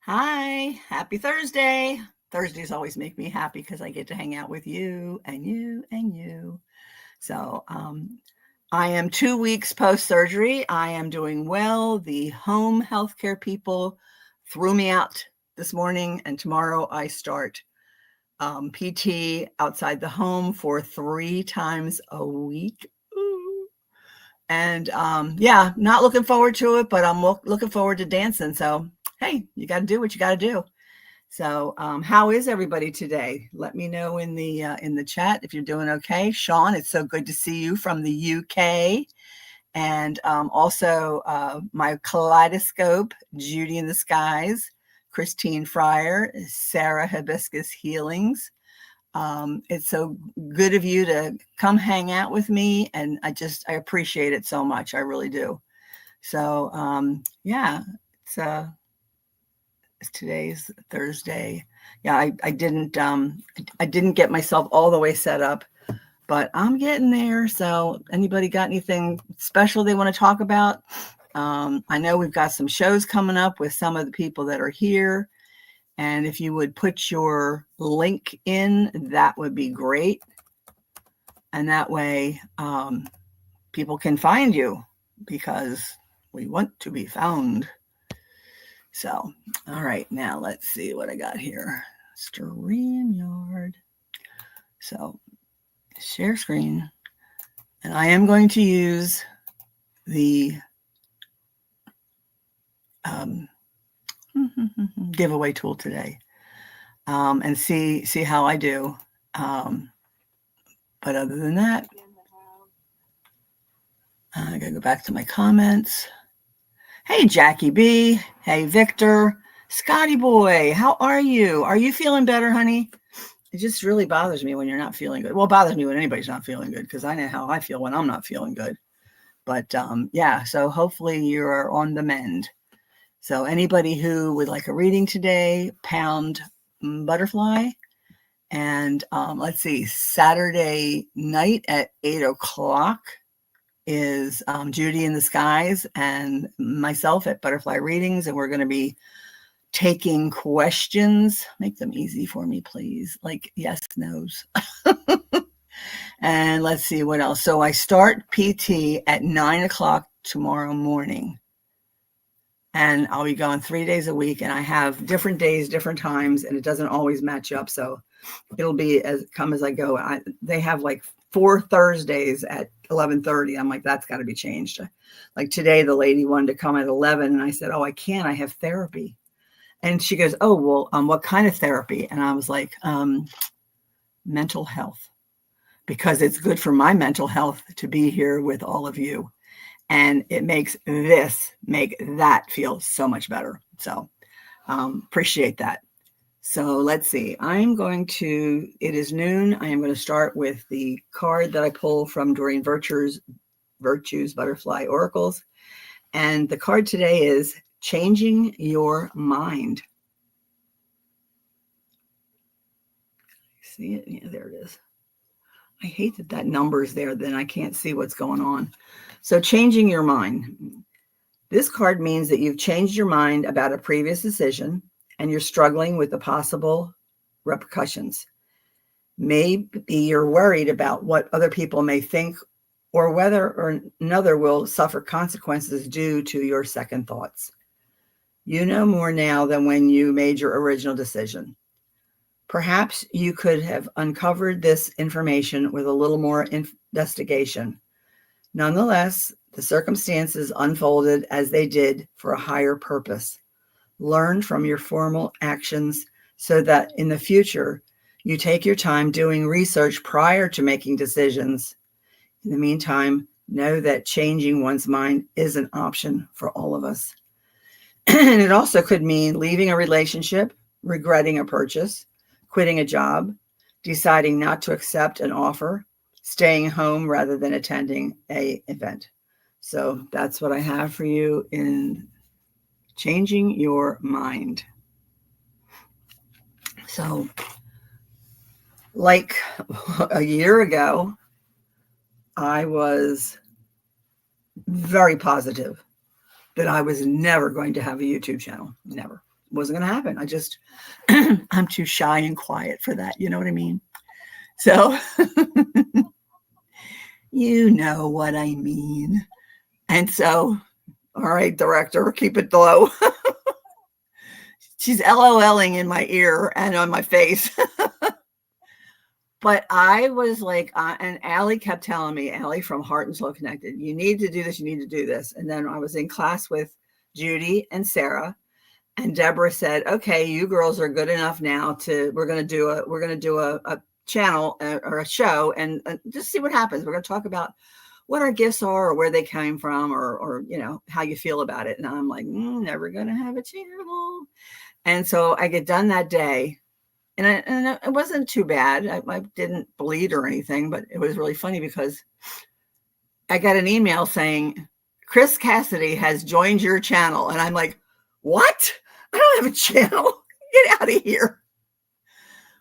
Hi, happy Thursday. Thursdays always make me happy because I get to hang out with you and you and you. So, I am 2 weeks post surgery. I am doing well. The home healthcare people threw me out this morning, and tomorrow I start PT outside the home for 3 times a week. Ooh. And yeah, not looking forward to it, but I'm looking forward to dancing. So, hey, you got to do what you got to do. So, how is everybody today? Let me know in the chat if you're doing okay. Sean, it's so good to see you from the UK, and also my kaleidoscope, Judy in the Skies, Christine Fryer, Sarah Hibiscus Healings. It's so good of you to come hang out with me, and I appreciate it so much. I really do. So yeah, it's today's Thursday. Yeah, I didn't get myself all the way set up, but I'm getting there. So anybody got anything special they want to talk about? I know we've got some shows coming up with some of the people that are here. And if you would put your link in, that would be great. And that way people can find you because we want to be found. So, all right, now let's see what I got here. StreamYard. So, share screen. And I am going to use the giveaway tool today and see how I do. But other than that, I got to go back to my comments. Hey, Jackie B. Hey, Victor. Scotty boy, how are you? Are you feeling better, honey? It just really bothers me when you're not feeling good. Well, it bothers me when anybody's not feeling good because I know how I feel when I'm not feeling good. But yeah, so hopefully you're on the mend. So anybody who would like a reading today, pound butterfly. And let's see, Saturday night at 8:00 is Judy in the Skies and myself at Butterfly Readings. And we're going to be taking questions. Make them easy for me, please. Like yes, no's. And let's see what else. So I start PT at 9:00 tomorrow morning. And I'll be going 3 days a week. And I have different days, different times, and it doesn't always match up. So it'll be as I go. They have like 4 Thursdays at 11:30. I'm like, that's got to be changed. Like today, the lady wanted to come at 11, and I said, oh, I can't. I have therapy. And she goes, oh, well, what kind of therapy? And I was like, mental health, because it's good for my mental health to be here with all of you. And it makes that feel so much better. So appreciate that. So let's see. It is noon. I am going to start with the card that I pull from Doreen Virtue's Butterfly Oracles. And the card today is Changing Your Mind. See it? Yeah, there it is. I hate that number is there. Then I can't see what's going on. So changing your mind. This card means that you've changed your mind about a previous decision and you're struggling with the possible repercussions. Maybe you're worried about what other people may think or whether or another will suffer consequences due to your second thoughts. You know more now than when you made your original decision. Perhaps you could have uncovered this information with a little more investigation. Nonetheless, the circumstances unfolded as they did for a higher purpose. Learn from your formal actions so that in the future, you take your time doing research prior to making decisions. In the meantime, know that changing one's mind is an option for all of us. And it also could mean leaving a relationship, regretting a purchase, quitting a job, deciding not to accept an offer, staying home rather than attending an event. So that's what I have for you in Changing Your Mind. So like a year ago, I was very positive that I was never going to have a YouTube channel. Never. wasn't going to happen. I just, I'm too shy and quiet for that. You know what I mean? So, you know what I mean. And so, all right, director, keep it low. She's LOLing in my ear and on my face. But I was like, and Allie kept telling me, Allie from Heart and Soul Connected, you need to do this, you need to do this. And then I was in class with Judy and Sarah, and Deborah said, okay, you girls are good enough now we're going to do a channel or a show and just see what happens. We're going to talk about what our gifts are or where they came from or you know, how you feel about it. And I'm like, never going to have a channel. And so I get done that day. And it wasn't too bad. I didn't bleed or anything, but it was really funny because I got an email saying, Chris Cassidy has joined your channel. And I'm like, what? I don't have a channel. Get out of here.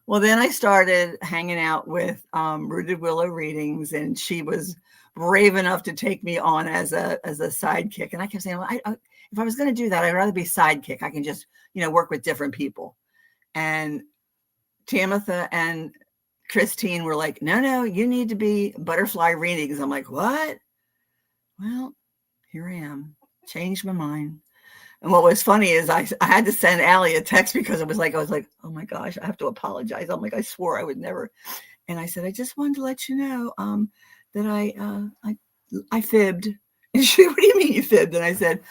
Well, then I started hanging out with Rooted Willow Readings, and she was brave enough to take me on as a sidekick. And I kept saying, well, if I was going to do that, I'd rather be sidekick. I can just, you know, work with different people. And Tamitha and Christine were like, no, you need to be Butterfly Readings. I'm like, what? Well, here I am. Changed my mind. And what was funny is I had to send Allie a text because I was like, oh my gosh, I have to apologize. I'm like, I swore I would never. And I said, I just wanted to let you know that I fibbed. And she, what do you mean you fibbed? And I said,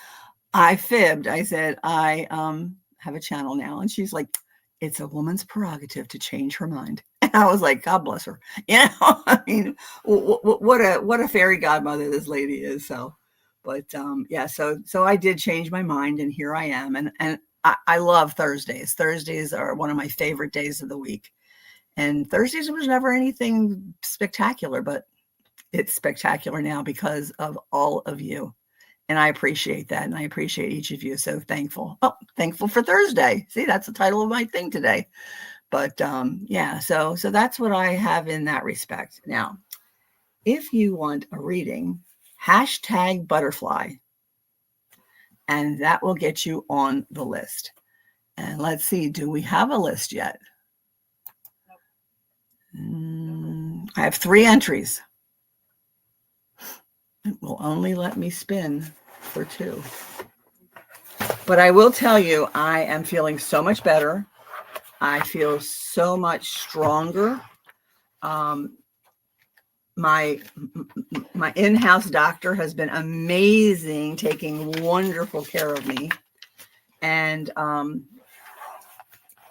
I fibbed. I said, I have a channel now. And she's like, it's a woman's prerogative to change her mind. And I was like, God bless her. You know, I mean, what a fairy godmother this lady is. So, but yeah, so I did change my mind, and here I am. And I love Thursdays. Thursdays are one of my favorite days of the week. And Thursdays was never anything spectacular, but it's spectacular now because of all of you. And I appreciate that. And I appreciate each of you. So thankful. Oh, thankful for Thursday. See, that's the title of my thing today. But yeah, so that's what I have in that respect. Now, if you want a reading, #butterfly, and that will get you on the list. And let's see, do we have a list yet? I have 3 entries. It will only let me spin for 2. But I will tell you, I am feeling so much better. I feel so much stronger. My in-house doctor has been amazing, taking wonderful care of me. And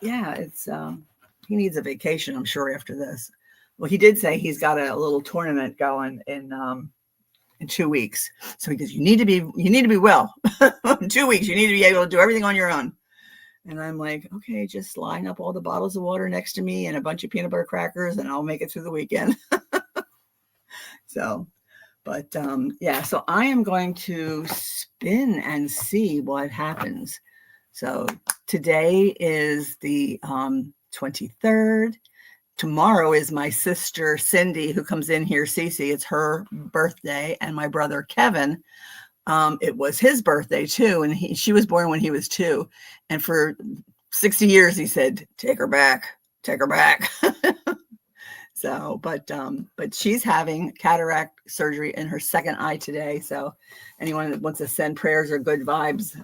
yeah, it's he needs a vacation, I'm sure, after this. Well, he did say he's got a little tournament going in 2 weeks. So he goes, you need to be well. In 2 weeks, you need to be able to do everything on your own. And I'm like, okay, just line up all the bottles of water next to me and a bunch of peanut butter crackers, and I'll make it through the weekend. So, but yeah, so I am going to spin and see what happens. So today is the 23rd. Tomorrow is my sister Cindy, who comes in here, Cece. It's her birthday, and my brother Kevin. It was his birthday too, and she was born when he was 2. And for 60 years, he said, "Take her back, take her back." So, but she's having cataract surgery in her second eye today. So, anyone that wants to send prayers or good vibes,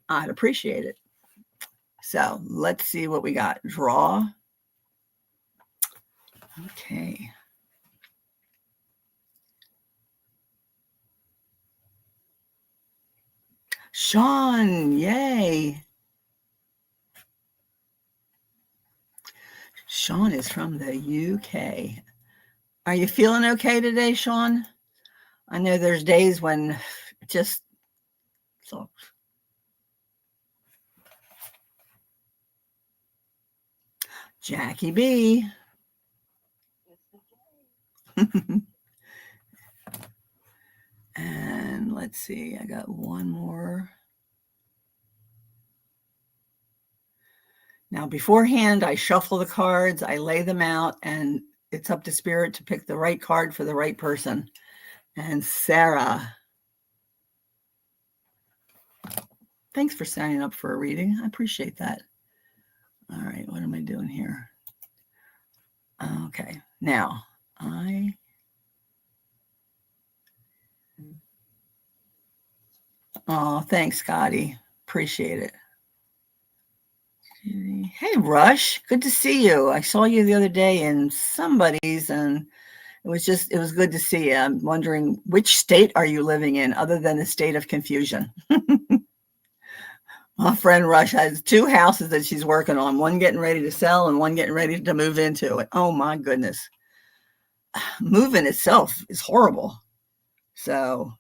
I'd appreciate it. So, let's see what we got. Draw. Okay. Sean, yay. Sean is from the UK. Are you feeling okay today, Sean? I know there's days when it just sucks. Jackie B. And let's see, I got one more. Now, beforehand, I shuffle the cards, I lay them out, and it's up to Spirit to pick the right card for the right person. And Sarah. Thanks for signing up for a reading. I appreciate that. All right, what am I doing here? Okay, now oh, thanks, Scotty. Appreciate it. Hey, Rush. Good to see you. I saw you the other day in somebody's, and it was good to see you. I'm wondering, which state are you living in other than the state of confusion? My friend Rush has 2 houses that she's working on, one getting ready to sell and one getting ready to move into it. Oh my goodness. Moving itself is horrible. So,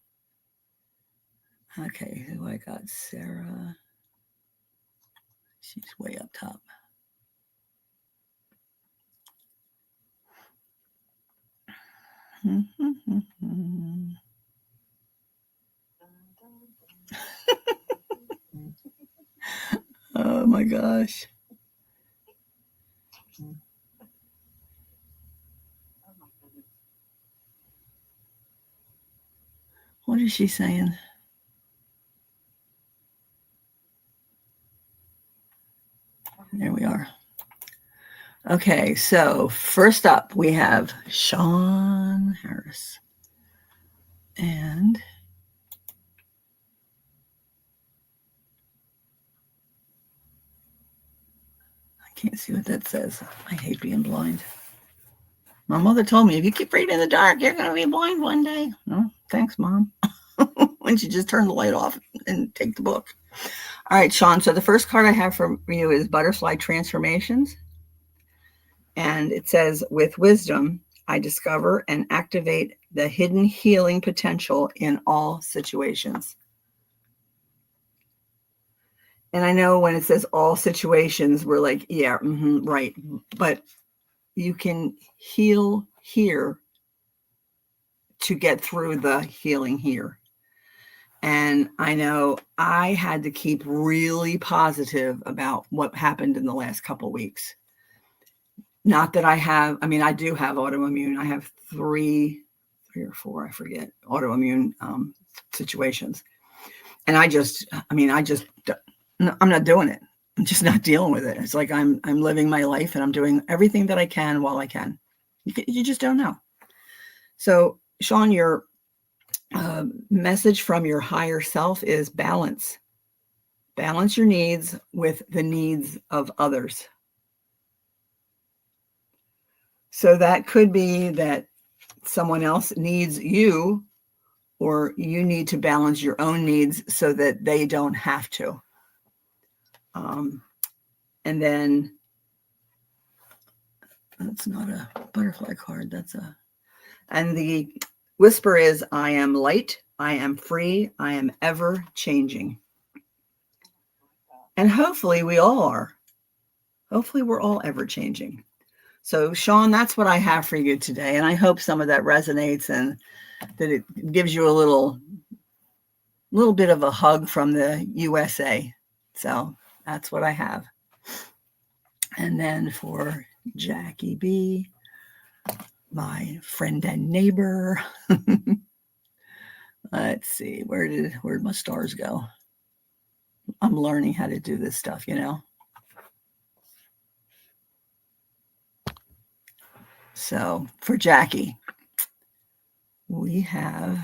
okay, who I got? Sarah. She's way up top. Oh my gosh. What is she saying? There we are. Okay, so first up we have Sean Harris. And I can't see what that says. I hate being blind. My mother told me, if you keep reading in the dark, you're going to be blind one day. Oh, thanks, Mom. When she just turn the light off and take the book. All right, Sean. So the first card I have for you is Butterfly Transformations. And it says, with wisdom, I discover and activate the hidden healing potential in all situations. And I know when it says all situations, we're like, yeah, right. But you can heal here to get through the healing here. And I know I had to keep really positive about what happened in the last couple of weeks. Not that I do have autoimmune. I have three or four, I forget, autoimmune situations. And I'm not doing it. I'm just not dealing with it. It's like I'm living my life and I'm doing everything that I can while I can. You just don't know. So, Sean, your message from your higher self is balance. Balance your needs with the needs of others. So that could be that someone else needs you, or you need to balance your own needs so that they don't have to. And then that's not a butterfly card. And the whisper is, I am light, I am free, I am ever changing. And hopefully we all are. Hopefully we're all ever changing. So, Sean, that's what I have for you today. And I hope some of that resonates and that it gives you a little bit of a hug from the USA. So that's what I have. And then for Jackie B, my friend and neighbor. Let's see, where'd my stars go? I'm learning how to do this stuff, So for Jackie, we have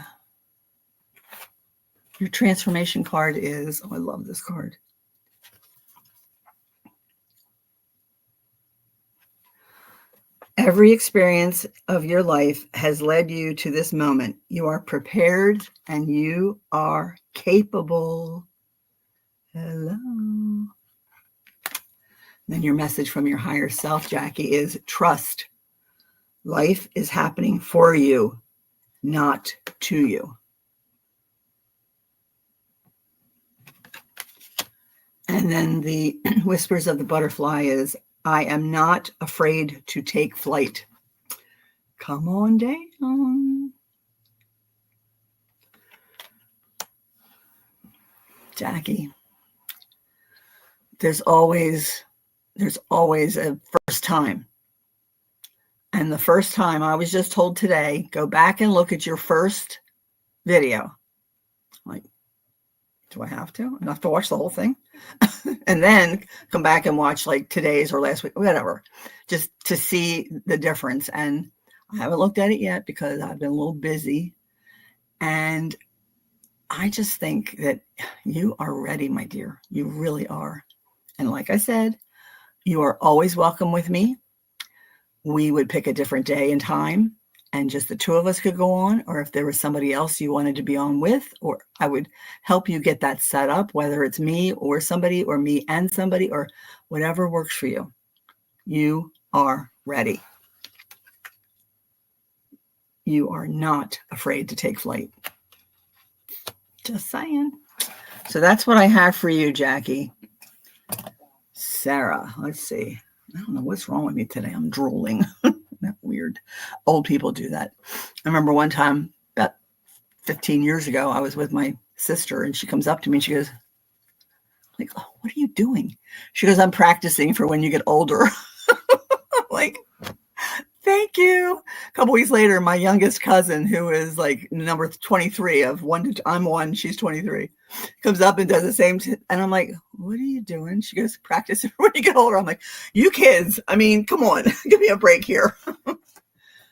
your transformation card is, I love this card. Every experience of your life has led you to this moment. You are prepared and you are capable. Hello. Then your message from your higher self, Jackie, is trust. Life is happening for you, not to you. And then the whispers of the butterfly is, I am not afraid to take flight. Come on down. Jackie, there's always a first time. And the first time, I was just told today, go back and look at your first video. Like, Do I have to? I have to watch the whole thing and then come back and watch like today's or last week, whatever, just to see the difference. And I haven't looked at it yet because I've been a little busy. And I just think that you are ready, my dear. You really are. And like I said, you are always welcome with me. We would pick a different day and time, and just the two of us could go on, or if there was somebody else you wanted to be on with, or I would help you get that set up, whether it's me or somebody, or me and somebody, or whatever works for you. You are ready. You are not afraid to take flight. Just saying. So that's what I have for you, Jackie. Sarah, let's see. I don't know what's wrong with me today. I'm drooling. That weird. Old people do that. I remember one time about 15 years ago, I was with my sister and she comes up to me and she goes, like, oh, what are you doing? She goes, I'm practicing for when you get older. Like, thank you. A couple weeks later, my youngest cousin, who is like number 23 of one, I'm one, she's 23, comes up and does the same. And I'm like, what are you doing? She goes, practice when you get older. I'm like, you kids, I mean, come on, give me a break here.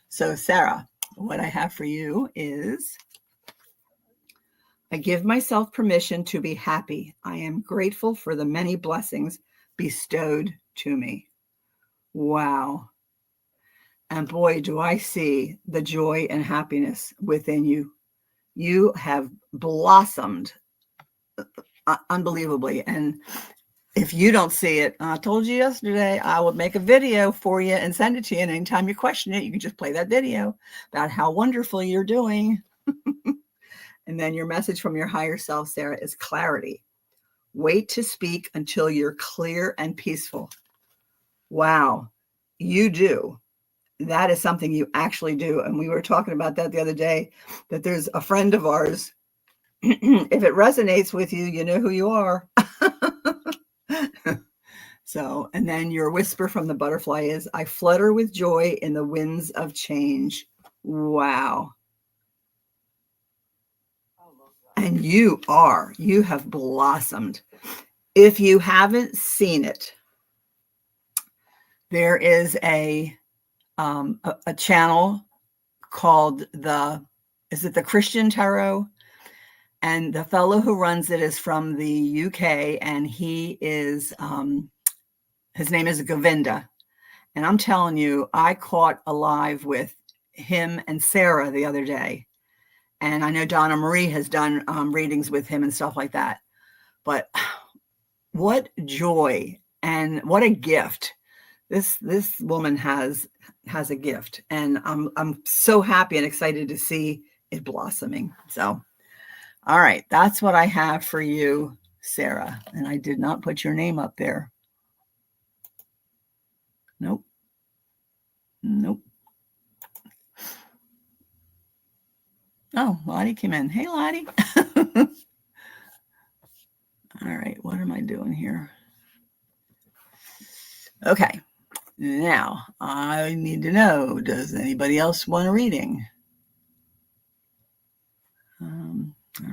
So Sarah, what I have for you is, I give myself permission to be happy. I am grateful for the many blessings bestowed to me. Wow. And boy, do I see the joy and happiness within you. You have blossomed unbelievably. And if you don't see it, I told you yesterday, I would make a video for you and send it to you. And anytime you question it, you can just play that video about how wonderful you're doing. And then your message from your higher self, Sarah, is clarity. Wait to speak until you're clear and peaceful. Wow, you do. That is something you actually do. And we were talking about that the other day, that there's a friend of ours. If it resonates with you, you know who you are. So, and then your whisper from the butterfly is, I flutter with joy in the winds of change. Wow. And you have blossomed. If you haven't seen it, there is a channel called is it the Christian Tarot? And the fellow who runs it is from the UK, and he is, his name is Govinda. And I'm telling you, I caught alive with him and Sarah the other day. And I know Donna Marie has done readings with him and stuff like that. But what joy and what a gift. This woman has a gift. And I'm so happy and excited to see it blossoming. So, all right, that's what I have for you, Sarah. And I did not put your name up there. Nope. Oh, Lottie came in. Hey, Lottie. All right, what am I doing here? Okay, now I need to know, does anybody else want a reading? All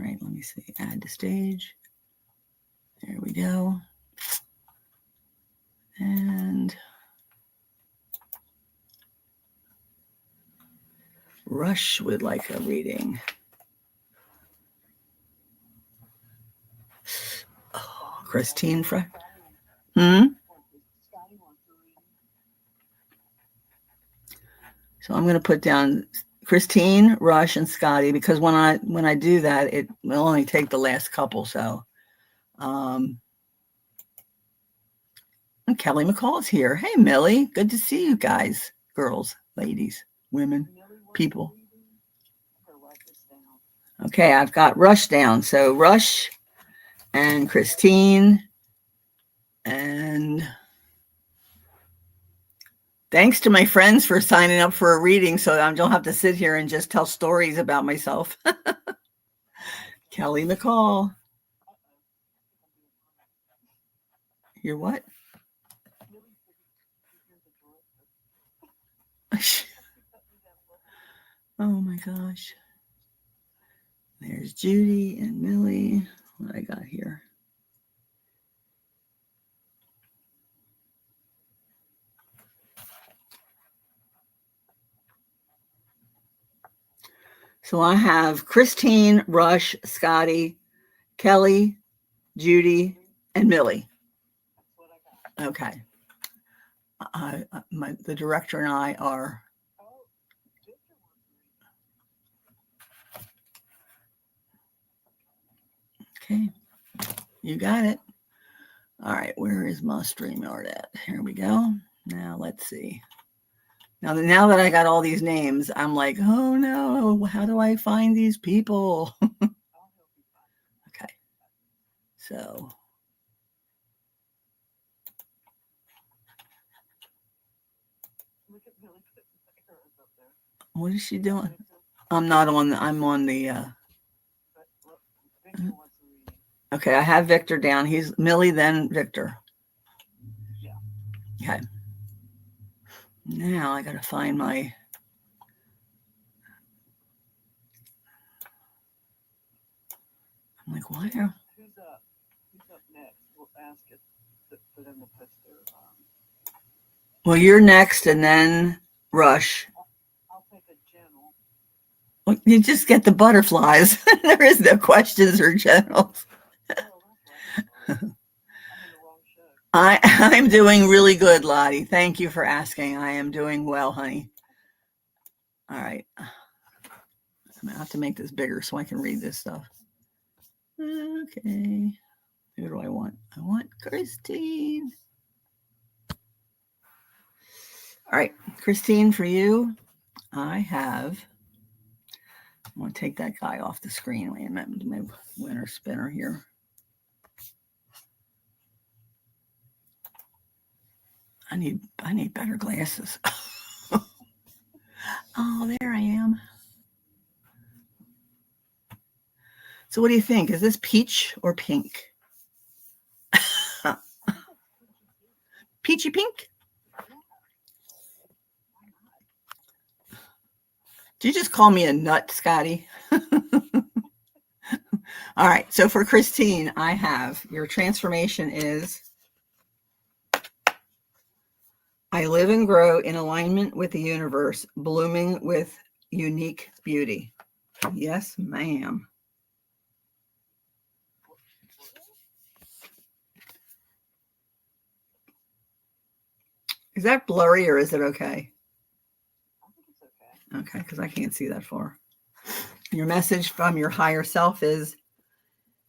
right, let me see. Add to stage. There we go. And Rush would like a reading. Oh, Christine So I'm going to put down Christine, Rush, and Scotty, because when I do that, it will only take the last couple. So, and Kelly McCall's here. Hey, Millie, good to see you guys, girls, ladies, women, people. Okay, I've got Rush down. So Rush and Christine, and thanks to my friends for signing up for a reading so I don't have to sit here and just tell stories about myself. Kelly McCall. You're what? Oh my gosh. There's Judy and Millie. what I got here. So I have Christine, Rush, Scotty, Kelly, Judy, and Millie. Okay. The director and I are. Okay. You got it. All right. Where is my StreamYard at? Here we go. Now let's see. Now that I got all these names, I'm like, oh no, how do I find these people? Okay. So. What is she doing? I'm on the. Okay, I have Victor down. He's Millie, then Victor. Okay. Now I got to find my. I'm like, why are. Who's up next? We'll ask it for them to put their. Well, you're next, and then Rush. I'll take a general. Well, you just get the butterflies. There is no questions or generals. I'm doing really good, Lottie. Thank you for asking. I am doing well, honey. All right. I'm going to have to make this bigger so I can read this stuff. Okay. Who do I want? I want Christine. All right. Christine, for you, I have. I'm going to take that guy off the screen. Wait a minute. My winner spinner here. I need better glasses. Oh, there I am. So what do you think? Is this peach or pink? Peachy pink? Do you just call me a nut, Scotty? All right. So for Christine, I have your transformation is I live and grow in alignment with the universe, blooming with unique beauty. Yes, ma'am. Is that blurry or is it okay? I think it's okay. Okay, because I can't see that far. Your message from your higher self is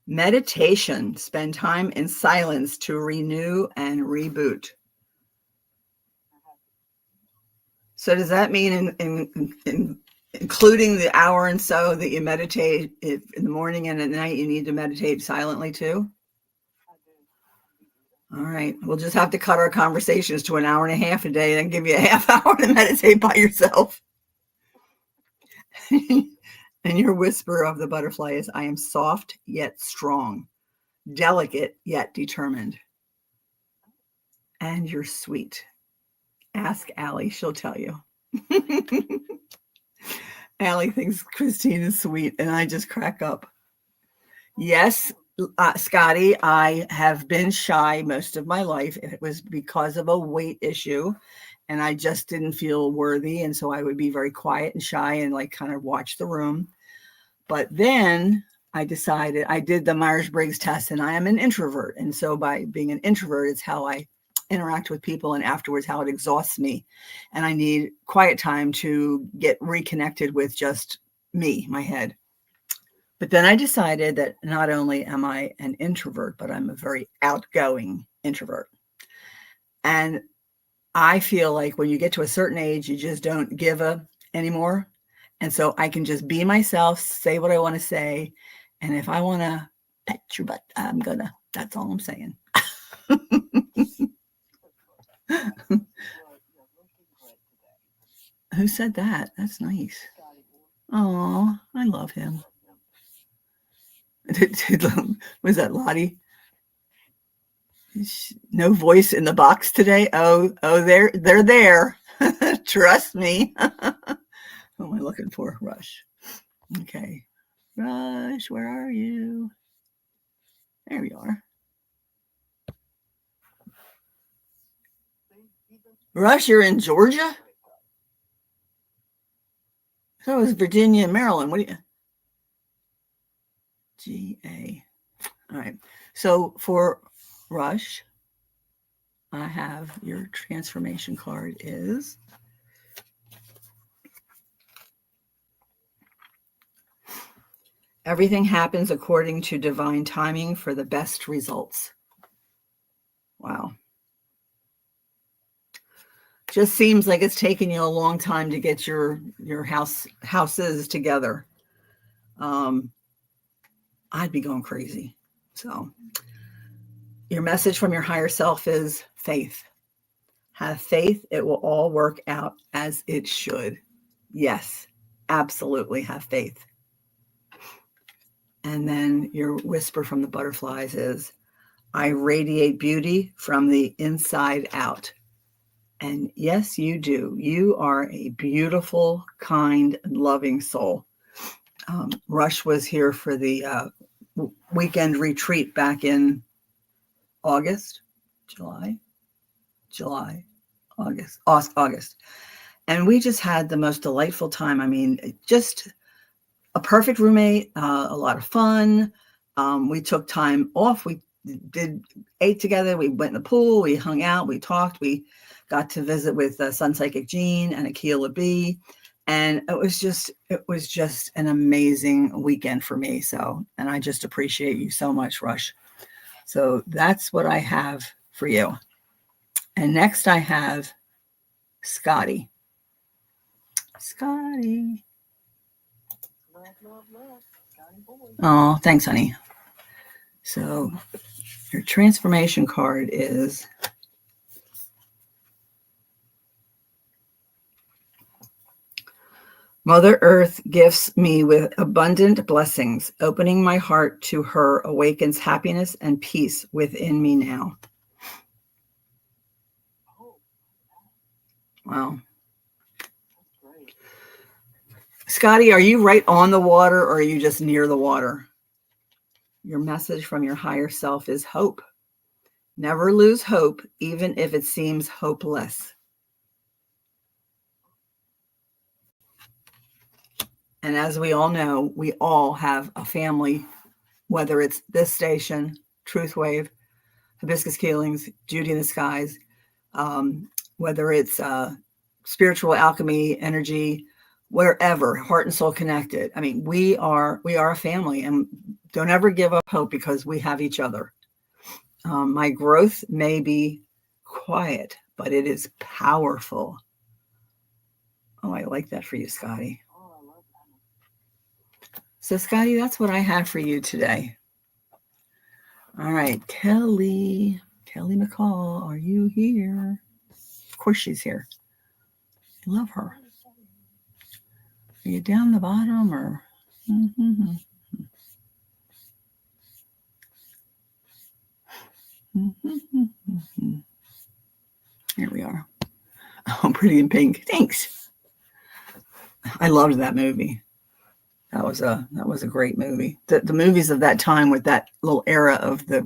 meditation. Spend time in silence to renew and reboot. So does that mean including the hour and so that you meditate in the morning and at night, you need to meditate silently too? All right. We'll just have to cut our conversations to an hour and a half a day and give you a half hour to meditate by yourself. And your whisper of the butterfly is, I am soft yet strong, delicate yet determined. And you're sweet. Ask Allie, she'll tell you. Allie thinks Christine is sweet, and I just crack up. Yes, Scotty, I have been shy most of my life. It was because of a weight issue, and I just didn't feel worthy, and so I would be very quiet and shy and like kind of watch the room. But then I decided, I did the Myers-Briggs test, and I am an introvert, and so by being an introvert, it's how I interact with people, and afterwards how it exhausts me, and I need quiet time to get reconnected with just me, my head. But then I decided that not only am I an introvert, but I'm a very outgoing introvert. And I feel like when you get to a certain age, you just don't give a anymore. And so I can just be myself, say what I want to say. And if I want to pet your butt, I'm gonna. That's all I'm saying. Who said that? That's nice. Oh, I love him. Was that Lottie? No voice in the box today. Oh, they're there. Trust me. What am I looking for? Rush. Okay. Rush, where are you? There we are. Rush, you're in Georgia? So is Virginia and Maryland. What do you? GA. All right. So for Rush, I have your transformation card is everything happens according to divine timing for the best results. Wow. Just seems like it's taken you a long time to get your houses together. I'd be going crazy. So your message from your higher self is faith. Have faith. It will all work out as it should. Yes, absolutely have faith. And then your whisper from the butterflies is, I radiate beauty from the inside out. And yes, you do. You are a beautiful, kind, and loving soul. Rush was here for the weekend retreat back in August. And we just had the most delightful time. I mean, just a perfect roommate, a lot of fun. We took time off. We ate together. We went in the pool. We hung out. We talked. We got to visit with Sun Psychic Jean and Akila B. And it was just an amazing weekend for me. So, and I just appreciate you so much, Rush. So that's what I have for you. And next I have Scotty. Scotty. Oh, thanks, honey. So your transformation card is Mother Earth gifts me with abundant blessings. Opening my heart to her awakens happiness and peace within me now. Wow. Scotty, are you right on the water or are you just near the water? Your message from your higher self is hope. Never lose hope, even if it seems hopeless. And as we all know, we all have a family, whether it's this station, Truth Wave, Hibiscus Healings, Judy in the Skies, whether it's spiritual alchemy, energy, wherever, Heart and Soul Connected. I mean, we are a family, and don't ever give up hope because we have each other. My growth may be quiet, but it is powerful. Oh, I like that for you, Scotty. So, Scotty, that's what I have for you today. All right, Kelly McCall, are you here? Of course she's here. I love her. Are you down the bottom or? Here we are. Oh, Pretty in Pink. Thanks. I loved that movie. That was a great movie. The movies of that time with that little era of the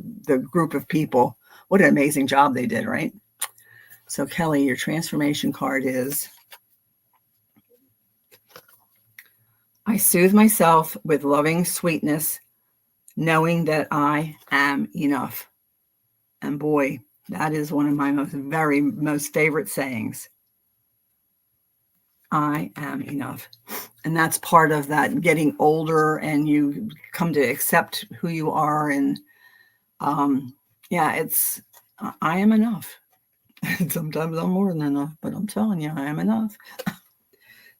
group of people, what an amazing job they did, right? So Kelly, your transformation card is, I soothe myself with loving sweetness, knowing that I am enough. And boy, that is one of my most favorite sayings. I am enough. And that's part of that getting older and you come to accept who you are. And it's, I am enough. Sometimes I'm more than enough, but I'm telling you, I am enough.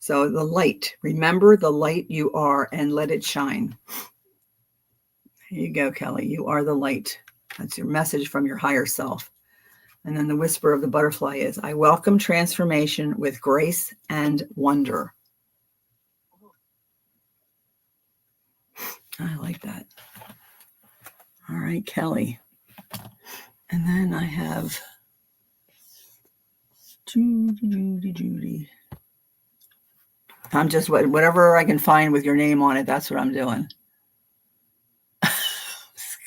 So the light, remember the light you are and let it shine. Here you go, Kelly. You are the light. That's your message from your higher self. And then the whisper of the butterfly is, I welcome transformation with grace and wonder. I like that. All right, Kelly. And then I have Judy. I'm just whatever I can find with your name on it. That's what I'm doing.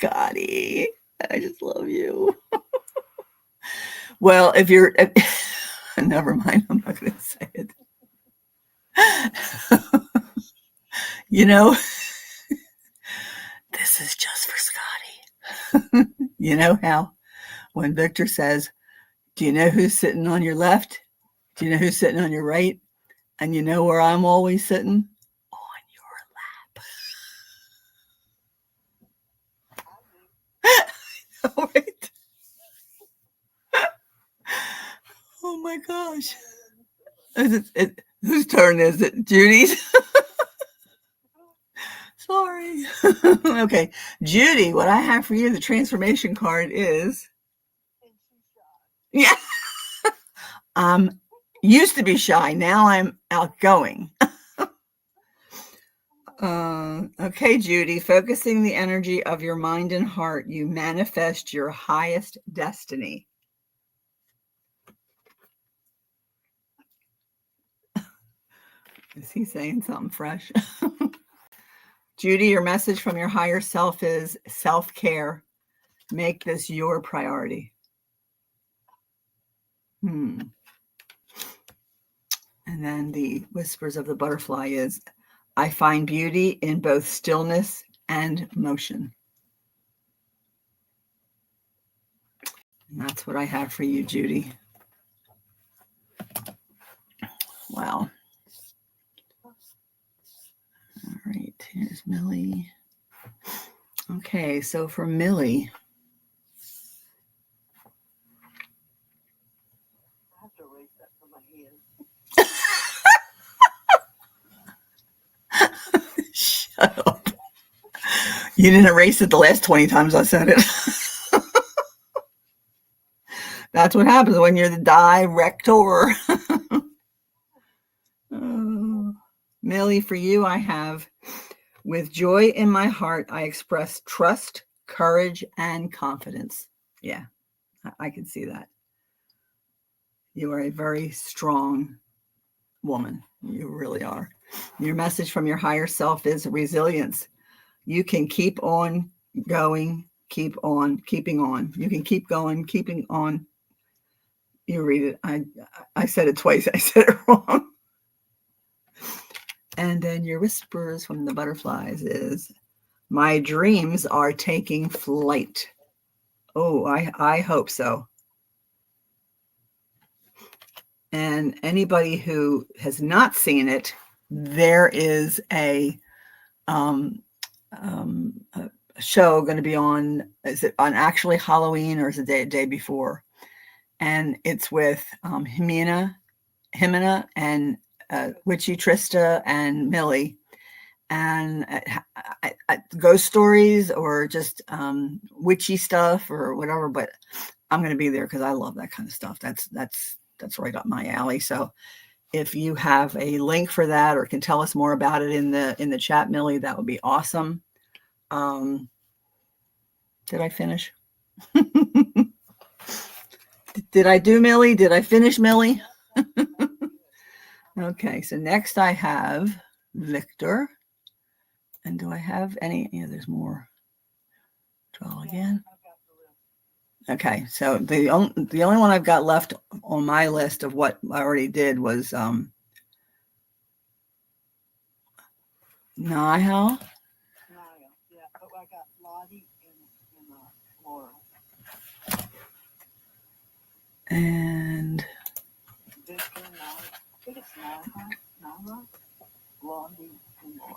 Scotty, I just love you. Well, if you're, never mind, I'm not going to say it. You know, this is just for Scotty. You know how when Victor says, do you know who's sitting on your left? Do you know who's sitting on your right? And you know where I'm always sitting? On your lap. All right. Oh my gosh. Whose turn is it? Judy's? Sorry. Okay. Judy, what I have for you, the transformation card is. Yeah. Used to be shy. Now I'm outgoing. Okay, Judy, focusing the energy of your mind and heart, you manifest your highest destiny. Is he saying something fresh? Judy, your message from your higher self is self-care. Make this your priority. And then the whispers of the butterfly is, I find beauty in both stillness and motion. And that's what I have for you, Judy. Wow. All right, here's Millie. Okay, so for Millie. I have to erase that from my hand. Shut up. You didn't erase it the last 20 times I said it. That's what happens when you're the director. Millie, for you, I have, with joy in my heart, I express trust, courage, and confidence. Yeah, I can see that. You are a very strong woman. You really are. Your message from your higher self is resilience. You can keep on going, keep on keeping on. You can keep going, keeping on. You read it. I said it twice. I said it wrong. And then your whispers from the butterflies is, my dreams are taking flight. Oh, I hope so. And anybody who has not seen it, there is a show going to be on, is it on actually Halloween or is it the day before? And it's with Himina and Witchy Trista and Millie, and ghost stories or just witchy stuff or whatever. But I'm going to be there because I love that kind of stuff. That's right up my alley. So if you have a link for that or can tell us more about it in the chat, Millie, that would be awesome. Did I finish? Did I do Millie? Did I finish Millie? Okay, so next I have Victor. And do I have any? Yeah, there's more. Draw again. Okay, so the only one I've got left on my list of what I already did was Nihal. Yeah, but I got Lottie and Laura. And Victor, I think it's Nihal, Lottie, and Laura.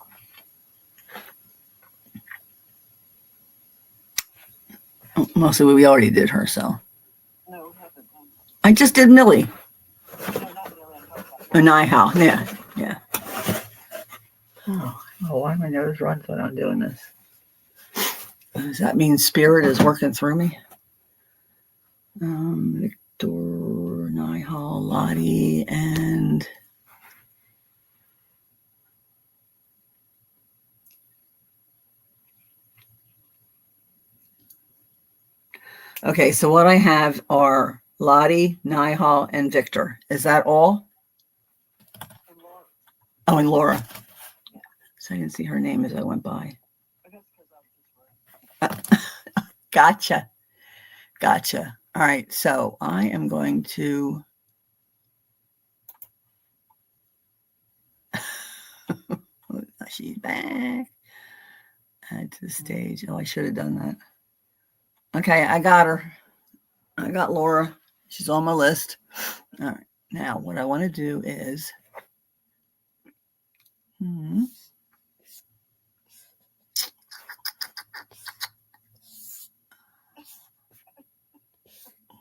Mostly we already did her, so. No, we haven't done that. I just did Millie. No, not Millie. Nihal, yeah. Oh, why my nose runs when I'm doing this? Does that mean spirit is working through me? Victor, Nihal, Lottie, and okay, so what I have are Lottie, Nihal, and Victor. Is that all? And Laura. Oh, and Laura. Yeah. So I didn't see her name as I went by. Gotcha. Gotcha. All right. So I am going to. She's back. Add to the stage. Oh, I should have done that. Okay, I got her. I got Laura. She's on my list. All right. Now, what I want to do is.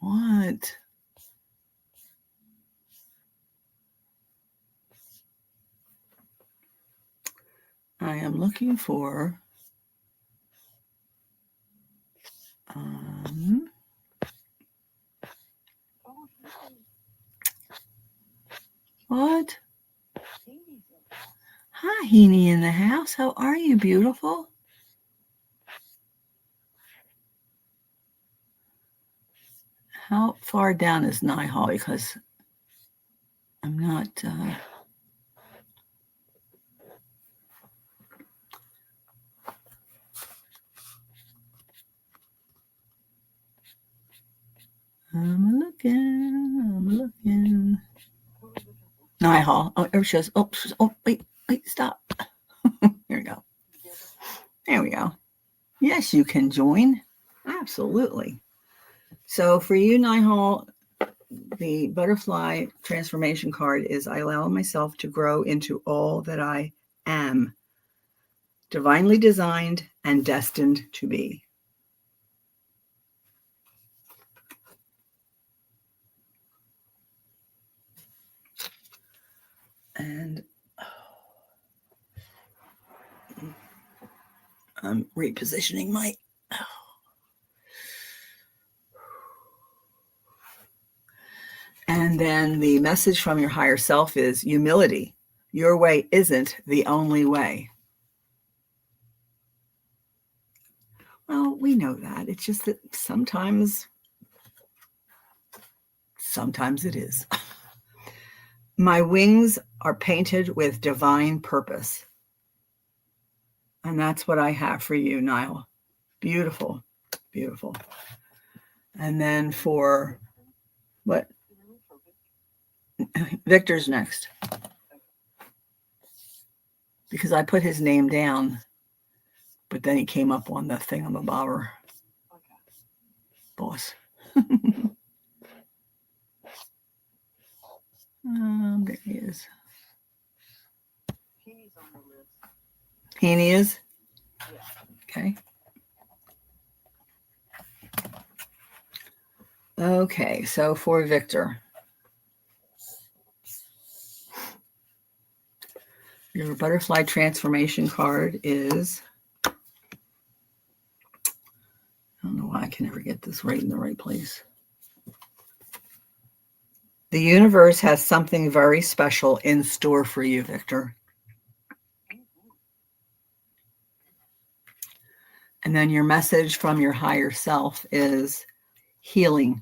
What? I am looking for. What? Hi, Heaney in the house. How are you, beautiful? How far down is Nihal? Because I'm not. I'm looking. Nihal. Oh, there she is. Oh, wait, stop. Here we go. There we go. Yes, you can join. Absolutely. So for you, Nihal, the butterfly transformation card is I allow myself to grow into all that I am, divinely designed and destined to be. And I'm repositioning my. And then the message from your higher self is humility. Your way isn't the only way. Well, we know that. It's just that sometimes it is. My wings are painted with divine purpose. And that's what I have for you, Niall. Beautiful, beautiful. And then for what? Victor's next. Because I put his name down, but then he came up on the thingamabobber. Okay. Boss. There he is. Heaney's on the list. Heaney is? Yeah. Okay. Okay, so for Victor. Your butterfly transformation card is, I don't know why I can never get this right in the right place. The universe has something very special in store for you, Victor. And then your message from your higher self is healing.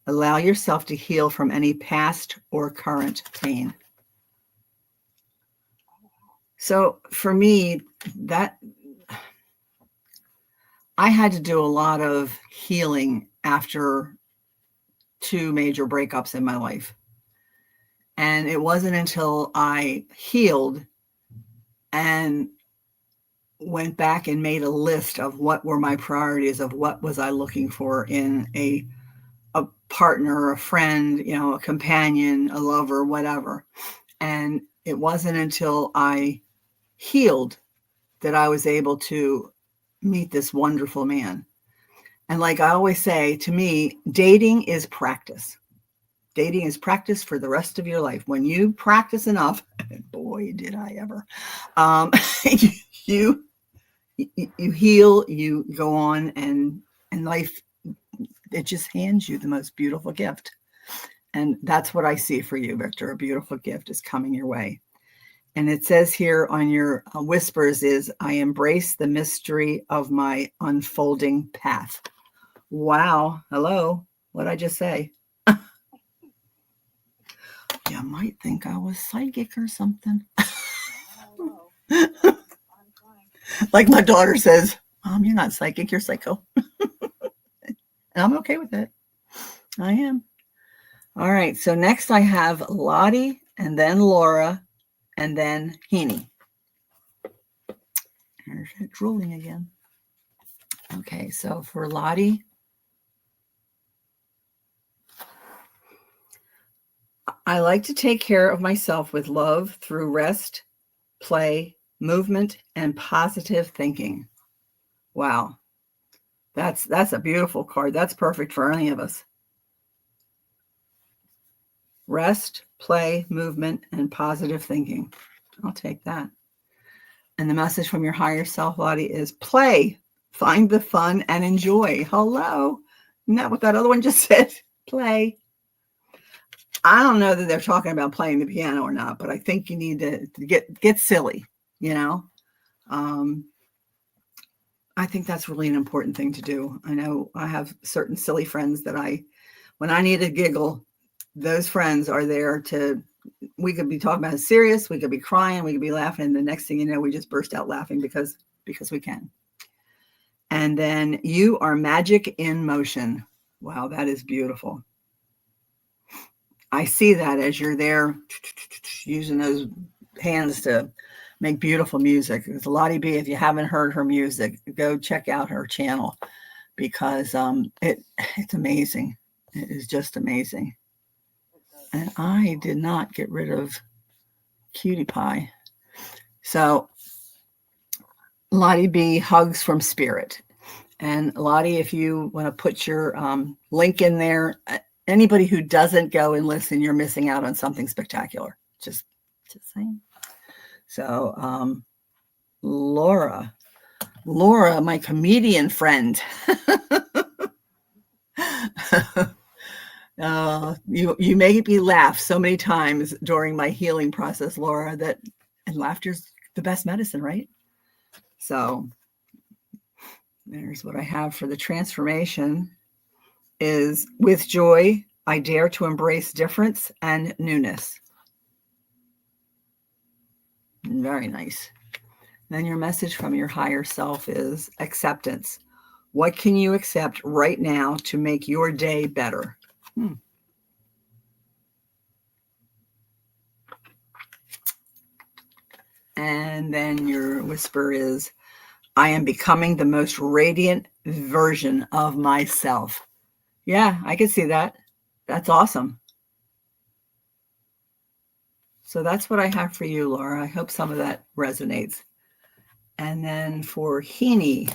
Allow yourself to heal from any past or current pain. So for me, that I had to do a lot of healing after 2 major breakups in my life. And it wasn't until I healed and went back and made a list of what were my priorities, of what was I looking for in a partner, a friend, a companion, a lover, whatever. And it wasn't until I healed that I was able to meet this wonderful man. And like I always say, to me, dating is practice. Dating is practice for the rest of your life. When you practice enough, boy, did I ever, you heal, you go on, and life, it just hands you the most beautiful gift. And that's what I see for you, Victor. A beautiful gift is coming your way. And it says here on your whispers is, I embrace the mystery of my unfolding path. Wow. Hello. What'd I just say? You might think I was psychic or something. Like my daughter says, Mom, you're not psychic, you're psycho. And I'm okay with it. I am. All right. So next I have Lottie and then Laura and then Heaney. There's it drooling again. Okay. So for Lottie, I like to take care of myself with love through rest, play, movement, and positive thinking. Wow. That's a beautiful card. That's perfect for any of us. Rest, play, movement, and positive thinking. I'll take that. And the message from your higher self, Lottie, is play, find the fun, and enjoy. Hello. Isn't that what that other one just said? Play. I don't know that they're talking about playing the piano or not, but I think you need to get silly, you know? I think that's really an important thing to do. I know I have certain silly friends that when I need a giggle, those friends are there we could be talking about it serious, we could be crying, we could be laughing, and the next thing you know, we just burst out laughing because we can. And then you are magic in motion. Wow, that is beautiful. I see that as you're there using those hands to make beautiful music. It's Lottie B. If you haven't heard her music, go check out her channel because it's amazing. It is just amazing. And I did not get rid of Cutie Pie. So Lottie B, hugs from spirit. And Lottie, if you want to put your link in there, anybody who doesn't go and listen, you're missing out on something spectacular. Just saying. So Laura, my comedian friend. You make me laugh so many times during my healing process, Laura, and laughter's the best medicine, right? So there's what I have for the transformation is with joy, I dare to embrace difference and newness. Very nice. Then your message from your higher self is acceptance. What can you accept right now to make your day better? And then your whisper is, I am becoming the most radiant version of myself. Yeah, I can see that. That's awesome. So that's what I have for you, Laura. I hope some of that resonates. And then for Heaney,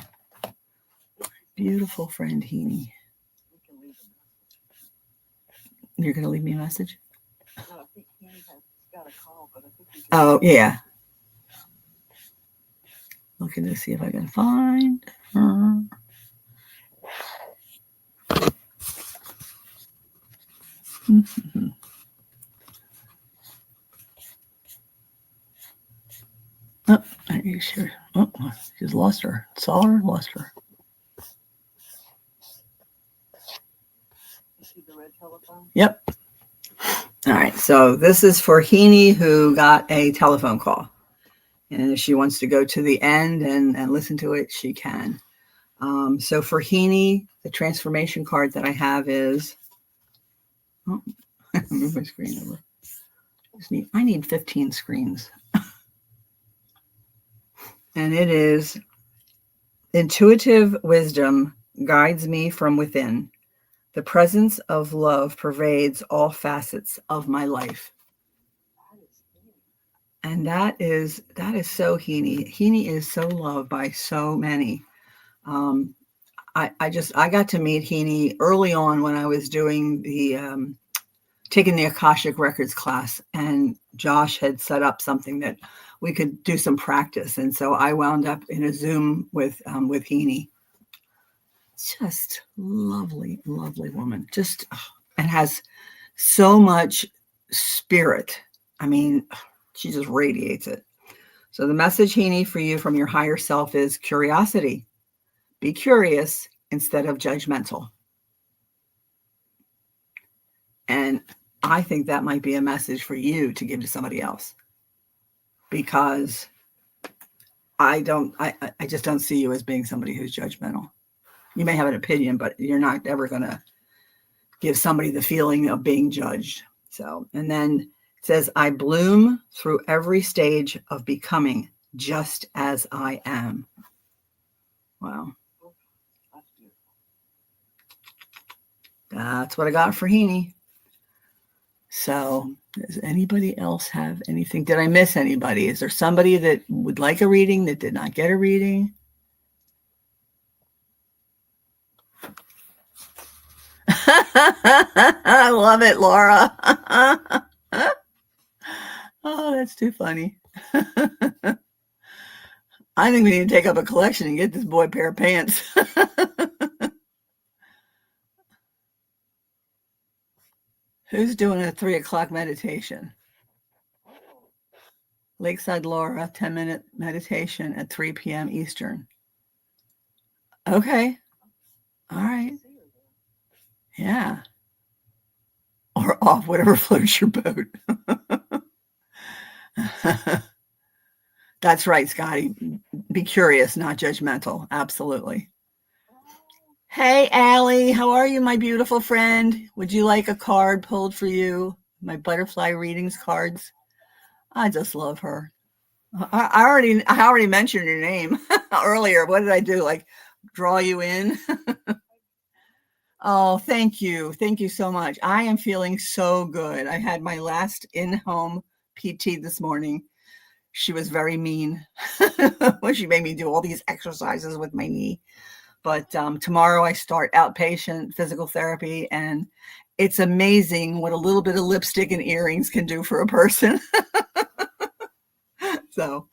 beautiful friend Heaney. You're going to leave me a message? No, I think Heaney has got a call, but I think oh, yeah. Looking to see if I can find her. Mm-hmm. Oh, I sure. Oh, she's lost her. Saw her, lost her. Yep. All right. So this is for Heaney, who got a telephone call. And if she wants to go to the end and listen to it, she can. So for Heaney, the transformation card that I have is, move my screen over. I need 15 screens. And it is, intuitive wisdom guides me from within. The presence of love pervades all facets of my life. And that is so Heaney. Heaney is so loved by so many. I got to meet Heaney early on when I was doing taking the Akashic Records class, and Josh had set up something that we could do some practice. And so I wound up in a Zoom with Heaney. Just lovely, lovely woman. Just, and has so much spirit. I mean, she just radiates it. So the message, Heaney, for you from your higher self is curiosity. Be curious instead of judgmental. And I think that might be a message for you to give to somebody else, because I just don't see you as being somebody who's judgmental. You may have an opinion, but you're not ever going to give somebody the feeling of being judged. So, and then it says, I bloom through every stage of becoming just as I am. Wow. That's what I got for Heaney. So does anybody else have anything? Did I miss anybody? Is there somebody that would like a reading that did not get a reading? I love it, Laura. Oh, that's too funny. I think we need to take up a collection and get this boy a pair of pants. Who's doing a 3 o'clock meditation? Lakeside Laura, 10-minute meditation at 3 p.m. Eastern. Okay. All right. Yeah. Or off, whatever floats your boat. That's right, Scotty. Be curious, not judgmental. Absolutely. Hey, Allie, how are you, my beautiful friend? Would you like a card pulled for you? My butterfly readings cards. I just love her. I already mentioned your name earlier. What did I do? Like draw you in? Oh, thank you. Thank you so much. I am feeling so good. I had my last in-home PT this morning. She was very mean. She made me do all these exercises with my knee. But tomorrow I start outpatient physical therapy, and it's amazing what a little bit of lipstick and earrings can do for a person. So,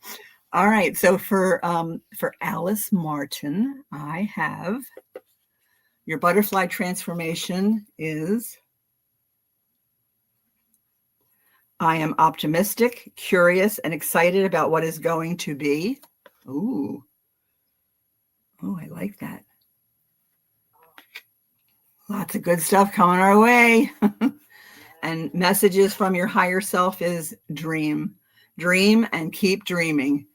all right. So for Alice Martin, I have your butterfly transformation is, I am optimistic, curious, and excited about what is going to be. Ooh. Oh, I like that. Lots of good stuff coming our way. And messages from your higher self is dream. Dream and keep dreaming.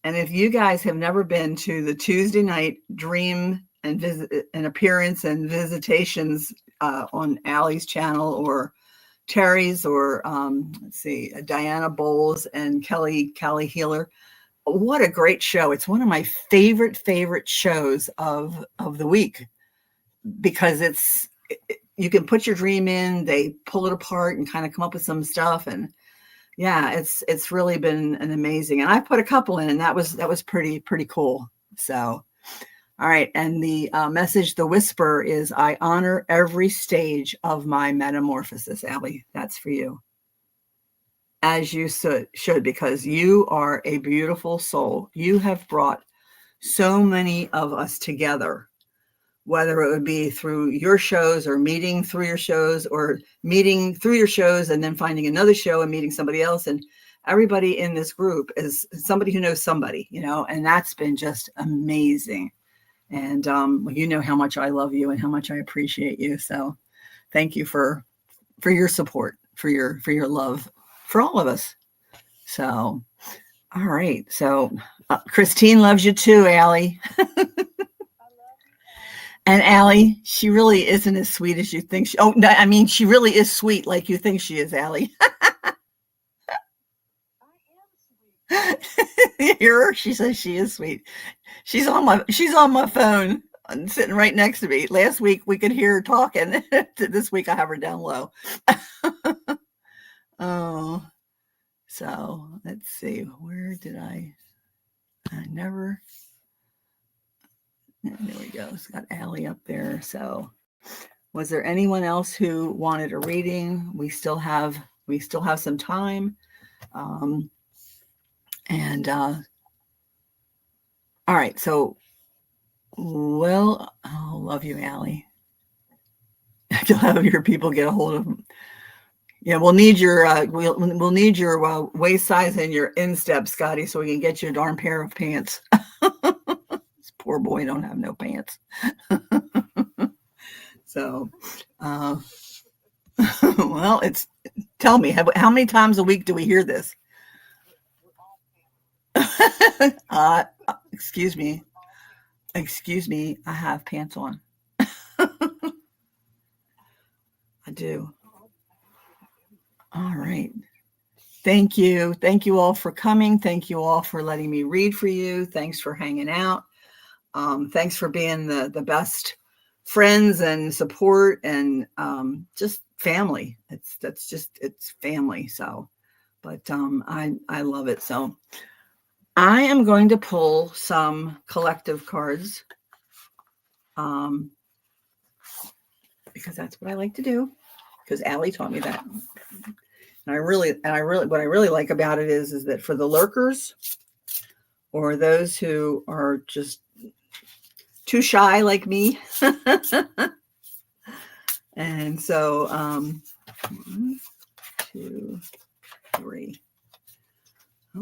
And if you guys have never been to the Tuesday night dream and visit and appearance and visitations on Allie's channel or Terry's or let's see, Diana Bowles and Kelly Healer, what a great show. It's one of my favorite shows of the week, because you can put your dream in, they pull it apart and kind of come up with some stuff. And yeah, it's really been an amazing, and I put a couple in, and that was pretty cool. So, all right. And the message, the whisper is, I honor every stage of my metamorphosis. Allie, that's for you. As you should, because you are a beautiful soul. You have brought so many of us together, whether it would be through your shows or meeting through your shows or meeting through your shows and then finding another show and meeting somebody else. And everybody in this group is somebody who knows somebody, and that's been just amazing. And you know how much I love you and how much I appreciate you. So thank you for your support, for your love for all of us. So, all right. So Christine loves you too, Allie. And Allie, she really isn't as sweet as you think. She really is sweet like you think she is, Allie. You hear her? She says she is sweet. She's on my phone, sitting right next to me. Last week we could hear her talking. This week I have her down low. Oh, so let's see. Where did I never. There we go. It's got Allie up there. So was there anyone else who wanted a reading? We still have some time. All right. So, love you, Allie. You'll have your people get a hold of them. Yeah, we'll need your we'll need your waist size and your instep, Scotty, so we can get you a darn pair of pants. This poor boy don't have no pants. So, well, tell me, how many times a week do we hear this? Excuse me. Excuse me, I have pants on. I do. All right. Thank you. Thank you all for coming. Thank you all for letting me read for you. Thanks for hanging out. Thanks for being the best friends and support and just family. It's family. So, but I love it. So I am going to pull some collective cards because that's what I like to do. Because Allie taught me that. And what I really like about it is that for the lurkers or those who are just too shy like me. And so 1, 2, 3.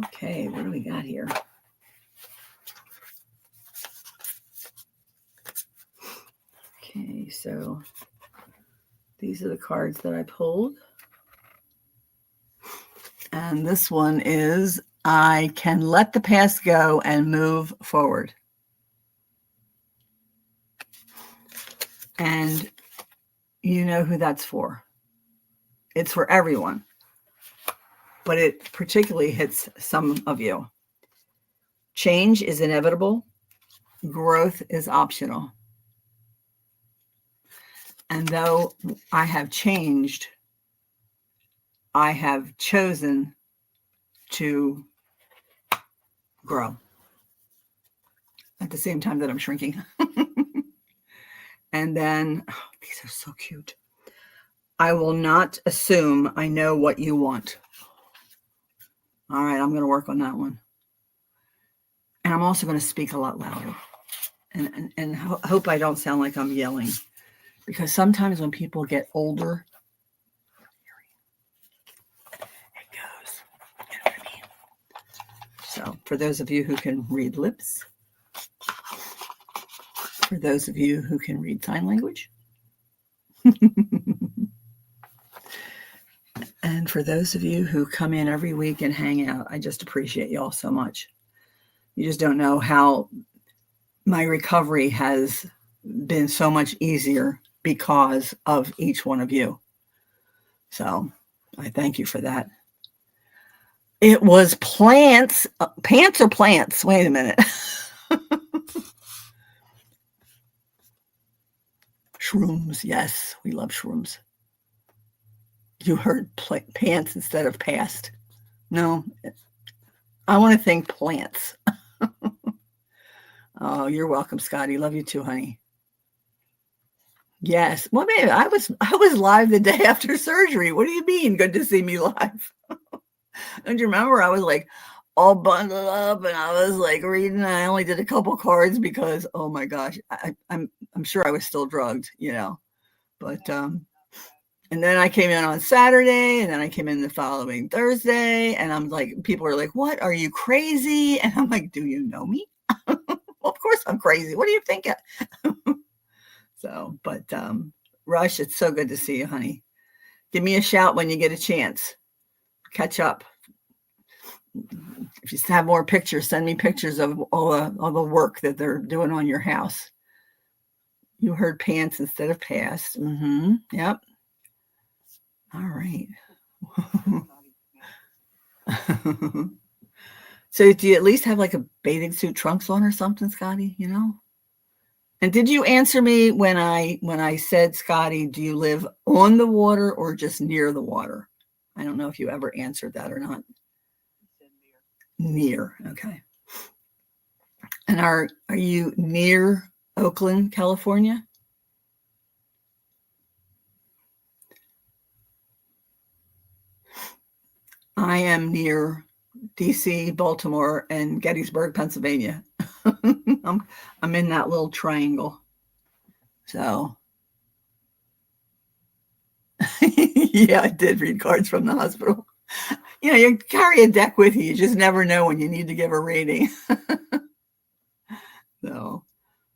Okay, what do we got here? Okay, so these are the cards that I pulled. And this one is, I can let the past go and move forward. And you know who that's for. It's for everyone. But it particularly hits some of you. Change is inevitable. Growth is optional. And though I have changed, I have chosen to grow at the same time that I'm shrinking. And then, oh, these are so cute. I will not assume I know what you want. All right, I'm going to work on that one. And I'm also going to speak a lot louder. And hope I don't sound like I'm yelling. Because sometimes when people get older, it goes. You know what I mean? So for those of you who can read lips, for those of you who can read sign language, and for those of you who come in every week and hang out, I just appreciate you all so much. You just don't know how my recovery has been so much easier because of each one of you. So I thank you for that. It was plants. Pants or plants? Wait a minute. Shrooms. Yes, we love shrooms. You heard pants instead of past. No, I want to think plants. Oh, you're welcome, Scotty. Love you too, honey. Yes. Well, maybe I was live the day after surgery. What do you mean? Good to see me live. Don't you remember? I was like all bundled up and I was like reading. I only did a couple cards because, oh my gosh, I'm sure I was still drugged, you know. But and then I came in on Saturday and then I came in the following Thursday and I'm like, people are like, what? Are you crazy? And I'm like, do you know me? Well, of course I'm crazy. What do you think? So, but Rush, it's so good to see you, honey. Give me a shout when you get a chance. Catch up. If you have more pictures, send me pictures of all the work that they're doing on your house. You heard pants instead of past. Mm-hmm. Yep. All right. So do you at least have like a bathing suit trunks on or something, Scotty? You know? And did you answer me when I said, Scotty, do you live on the water or just near the water? I don't know if you ever answered that or not. Near. Okay. And are you near Oakland, California? I am near DC, Baltimore, and Gettysburg, Pennsylvania. I'm in that little triangle. So yeah, I did read cards from the hospital. You know, you carry a deck with you. You just never know when you need to give a reading. So,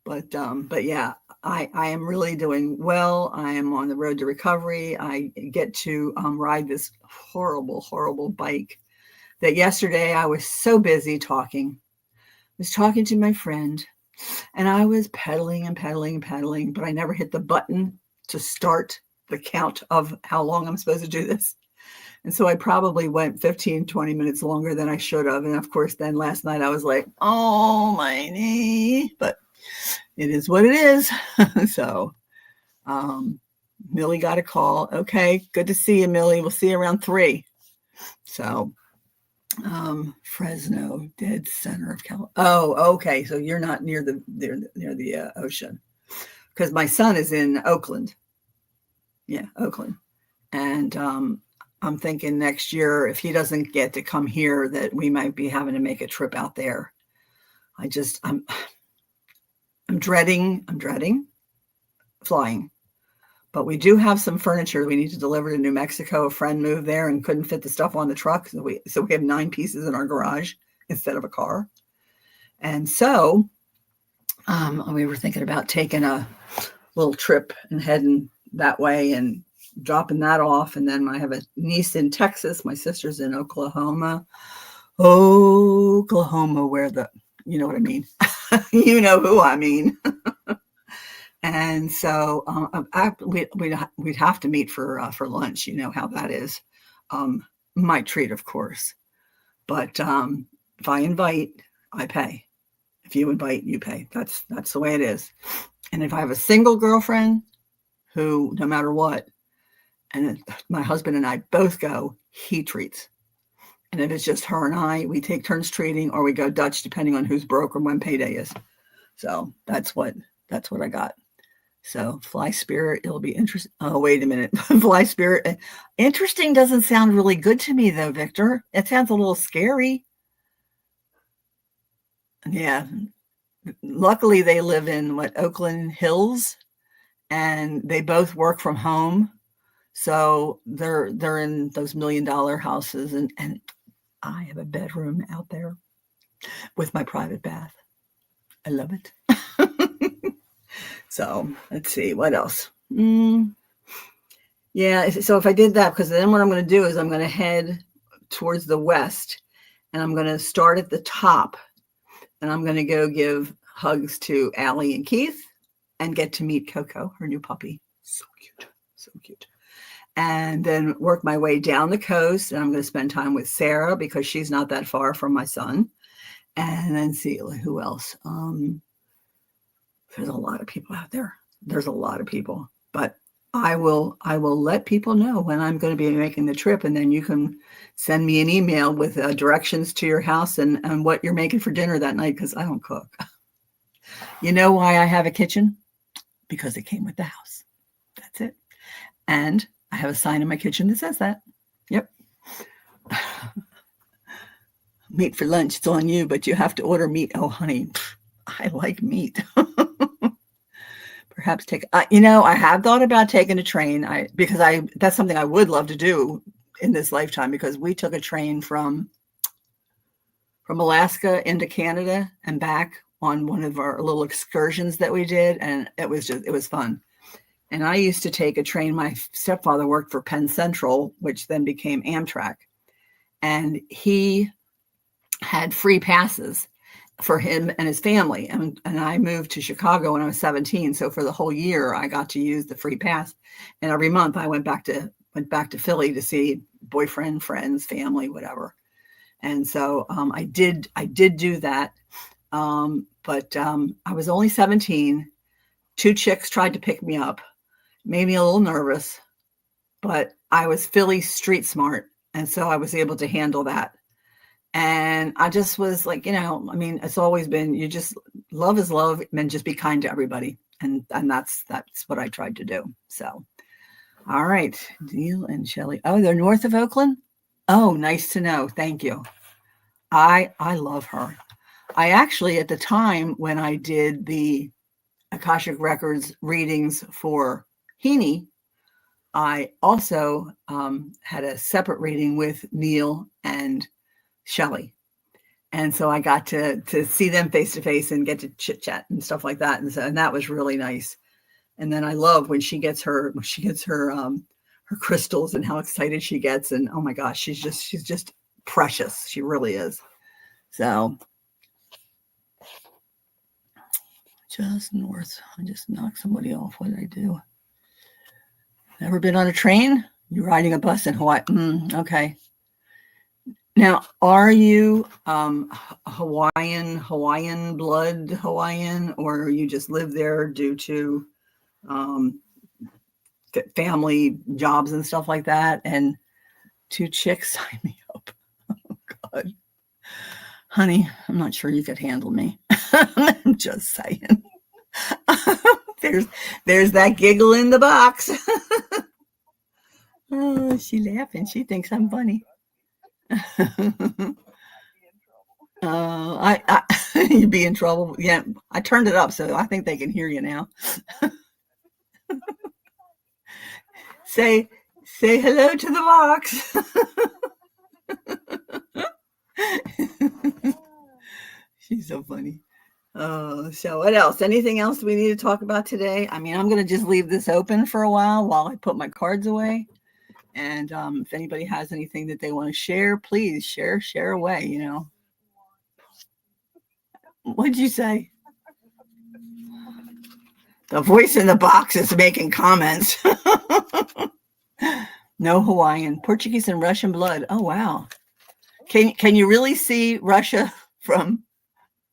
but yeah, I am really doing well. I am on the road to recovery. I get to ride this horrible bike that yesterday I was so busy talking. I was talking to my friend And I was pedaling and pedaling and pedaling, but I never hit the button to start the count of how long I'm supposed to do this. And so I probably went 15, 20 minutes longer than I should have. And of course, then last night I was like, oh, my knee. But it is what it is. So Millie got a call. Okay, good to see you, Millie. We'll see you around 3. So Fresno, dead center of California. Oh, okay. So you're not near the ocean, because my son is in Oakland. Yeah, Oakland. And I'm thinking next year, if he doesn't get to come here, that we might be having to make a trip out there. I'm dreading flying. But we do have some furniture we need to deliver to New Mexico. A friend moved there and couldn't fit the stuff on the truck. So we have 9 pieces in our garage instead of a car. And so we were thinking about taking a little trip and heading that way and dropping that off. And then I have a niece in Texas. My sister's in Oklahoma, where you know what I mean? You know who I mean. And so we'd have to meet for lunch. You know how that is. My treat, of course. But if I invite, I pay. If you invite, you pay. That's the way it is. And if I have a single girlfriend who, no matter what, and my husband and I both go, he treats. And if it's just her and I, we take turns treating, or we go Dutch, depending on who's broke or when payday is. So that's what I got. So Fly Spirit, it'll be interesting. Oh, wait a minute. Fly Spirit. Interesting doesn't sound really good to me, though, Victor. It sounds a little scary. Yeah. Luckily, they live in Oakland Hills, and they both work from home. So they're in those $1 million houses, and I have a bedroom out there with my private bath. I love it. So let's see what else. Yeah. So if I did that, because then what I'm going to do is I'm going to head towards the west, and I'm going to start at the top, and I'm going to go give hugs to Allie and Keith and get to meet Coco, her new puppy. So cute. So cute. And then work my way down the coast, and I'm going to spend time with Sarah because she's not that far from my son. And then see who else. There's a lot of people out there. There's a lot of people, but I will let people know when I'm going to be making the trip, and then you can send me an email with directions to your house and what you're making for dinner that night, because I don't cook. You know why I have a kitchen? Because it came with the house. That's it. And I have a sign in my kitchen that says that. Yep. Meat for lunch, it's on you, but you have to order meat. Oh, honey, I like meat. Perhaps I have thought about taking a train. That's something I would love to do in this lifetime, because we took a train from Alaska into Canada and back on one of our little excursions that we did. And it was fun. And I used to take a train. My stepfather worked for Penn Central, which then became Amtrak. And he had free passes for him and his family. And I moved to Chicago when I was 17. So for the whole year, I got to use the free pass. And every month I went back to Philly to see boyfriend, friends, family, whatever. And so I did do that. But I was only 17. 2 chicks tried to pick me up, made me a little nervous, but I was Philly street smart. And so I was able to handle that. And I just was like, it's always been, love is love, and just be kind to everybody. And that's what I tried to do. So, all right. Neil and Shelley. Oh, they're north of Oakland. Oh, nice to know. Thank you. I love her. I actually, at the time when I did the Akashic Records readings for Heaney, I also had a separate reading with Neil and Shelley. And so I got to see them face to face and get to chit chat and stuff like that. And that was really nice. And then I love when she gets her crystals and how excited she gets. And oh my gosh, she's just precious. She really is. So Just north. I just knocked somebody off. What did I do? Never been on a train? You're riding a bus in Hawaii. Okay. Now, are you Hawaiian blood Hawaiian, or you just live there due to family jobs and stuff like that? And 2 chicks sign me up. Oh, God. Honey, I'm not sure you could handle me. I'm just saying. There's that giggle in the box. Oh, she's laughing. She thinks I'm funny. You'd be in trouble. Yeah, I turned it up, so I think they can hear you now. Say hello to the box. She's so funny. So what else? Anything else we need to talk about today? I mean, I'm going to just leave this open for a while I put my cards away. And if anybody has anything that they want to share, please share away, you know. What'd you say? The voice in the box is making comments. No Hawaiian, Portuguese and Russian blood. Oh, wow. Can you really see Russia from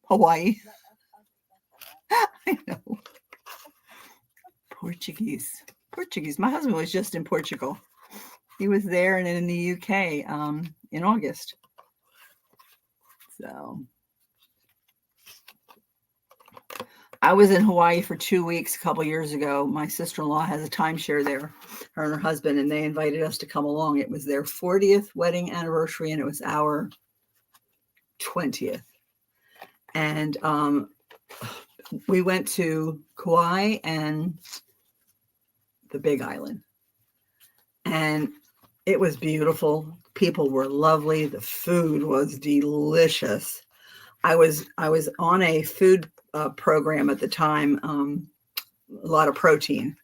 Hawaii? I know. Portuguese. My husband was just in Portugal. He was there and in the UK in August. So I was in Hawaii for 2 weeks a couple years ago. My sister-in-law has a timeshare there, her and her husband, and they invited us to come along. It was their 40th wedding anniversary, and it was our 20th. And we went to Kauai and the Big Island. And it was beautiful. People were lovely. The food was delicious. I was on a food program at the time, a lot of protein.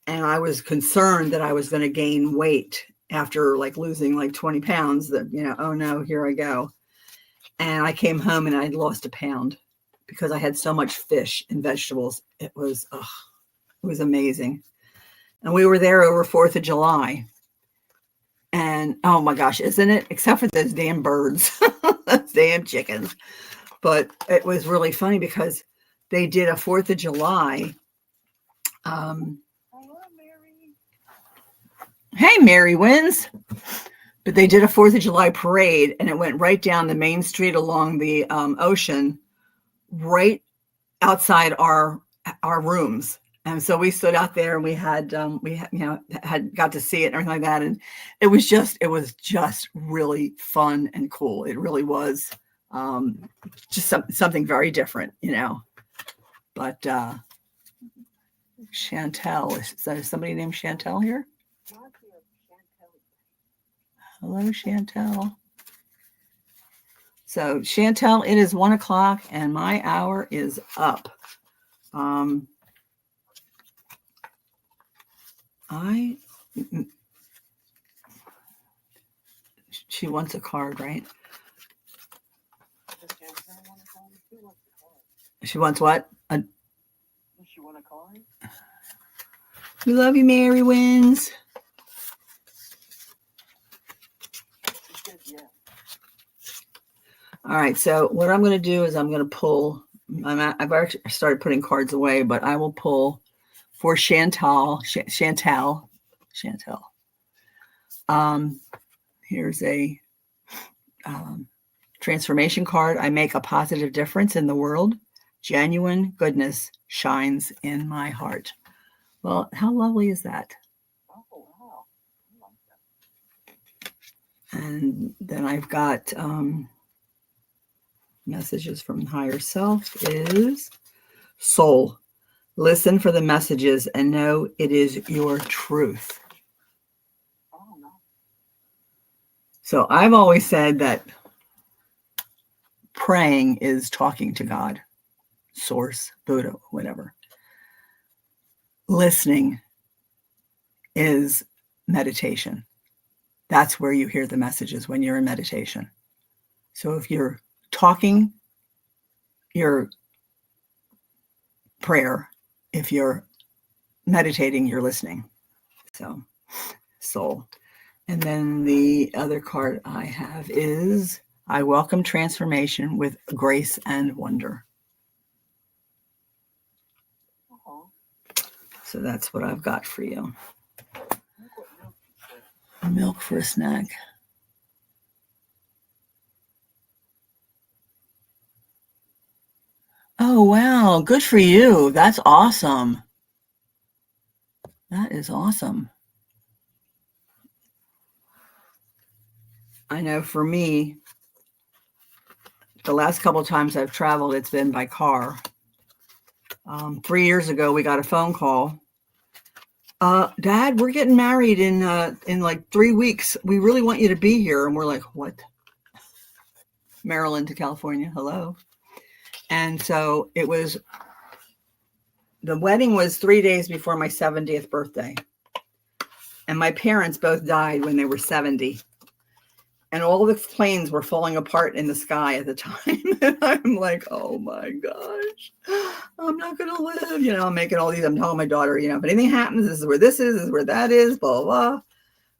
And I was concerned that I was going to gain weight after losing 20 pounds, that, oh no, here I go. And I came home and I'd lost a pound because I had so much fish and vegetables. It was amazing. And we were there over 4th of July. And oh my gosh, isn't it? Except for those damn birds, those damn chickens. But it was really funny because they did a 4th of July. Hello, Mary. Hey, Mary wins. But they did a 4th of July parade, and it went right down the main street along the ocean, right outside our rooms. And so we stood out there, and we had got to see it and everything like that. And it was just really fun and cool. It really was just something very different, But Chantel, is there somebody named Chantel here? Hello, Chantel. So Chantel, it is 1 o'clock and my hour is up. She wants a card, right? She wants what? She want a card? We love you, Mary wins. All right, so what I'm going to do is I'm going to pull. I've already started putting cards away, but I will pull for Chantel. Here's a transformation card. I make a positive difference in the world. Genuine goodness shines in my heart. Well, how lovely is that? Oh, wow. I like that. And then I've got messages from higher self is soul. Listen for the messages and know it is your truth. Oh, no. So I've always said that praying is talking to God, source, Buddha, whatever. Listening is meditation. That's where you hear the messages when you're in meditation. So if you're talking, you're prayer. If you're meditating, you're listening. So, soul. And then the other card I have is I welcome transformation with grace and wonder. So that's what I've got for you. Milk for a snack. Oh, wow. Good for you. That's awesome. That is awesome. I know for me, the last couple of times I've traveled, it's been by car. 3 years ago, we got a phone call. Dad, we're getting married in like 3 weeks. We really want you to be here. And we're like, what? Maryland to California. Hello. And so the wedding was 3 days before my 70th birthday. And my parents both died when they were 70. And all the planes were falling apart in the sky at the time. And I'm like, oh my gosh, I'm not going to live. I'm making all these. I'm telling my daughter, if anything happens, this is where this is where that is, blah, blah, blah.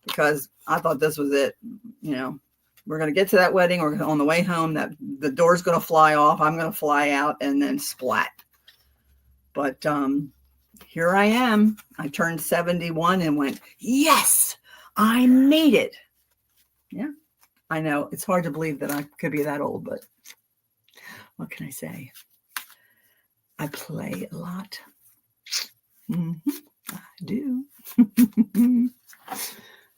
Because I thought this was it. We're going to get to that wedding. Or on the way home, that the door's going to fly off. I'm going to fly out and then splat. But here I am. I turned 71 and went, yes, I made it. Yeah. I know it's hard to believe that I could be that old, but what can I say? I play a lot. I do.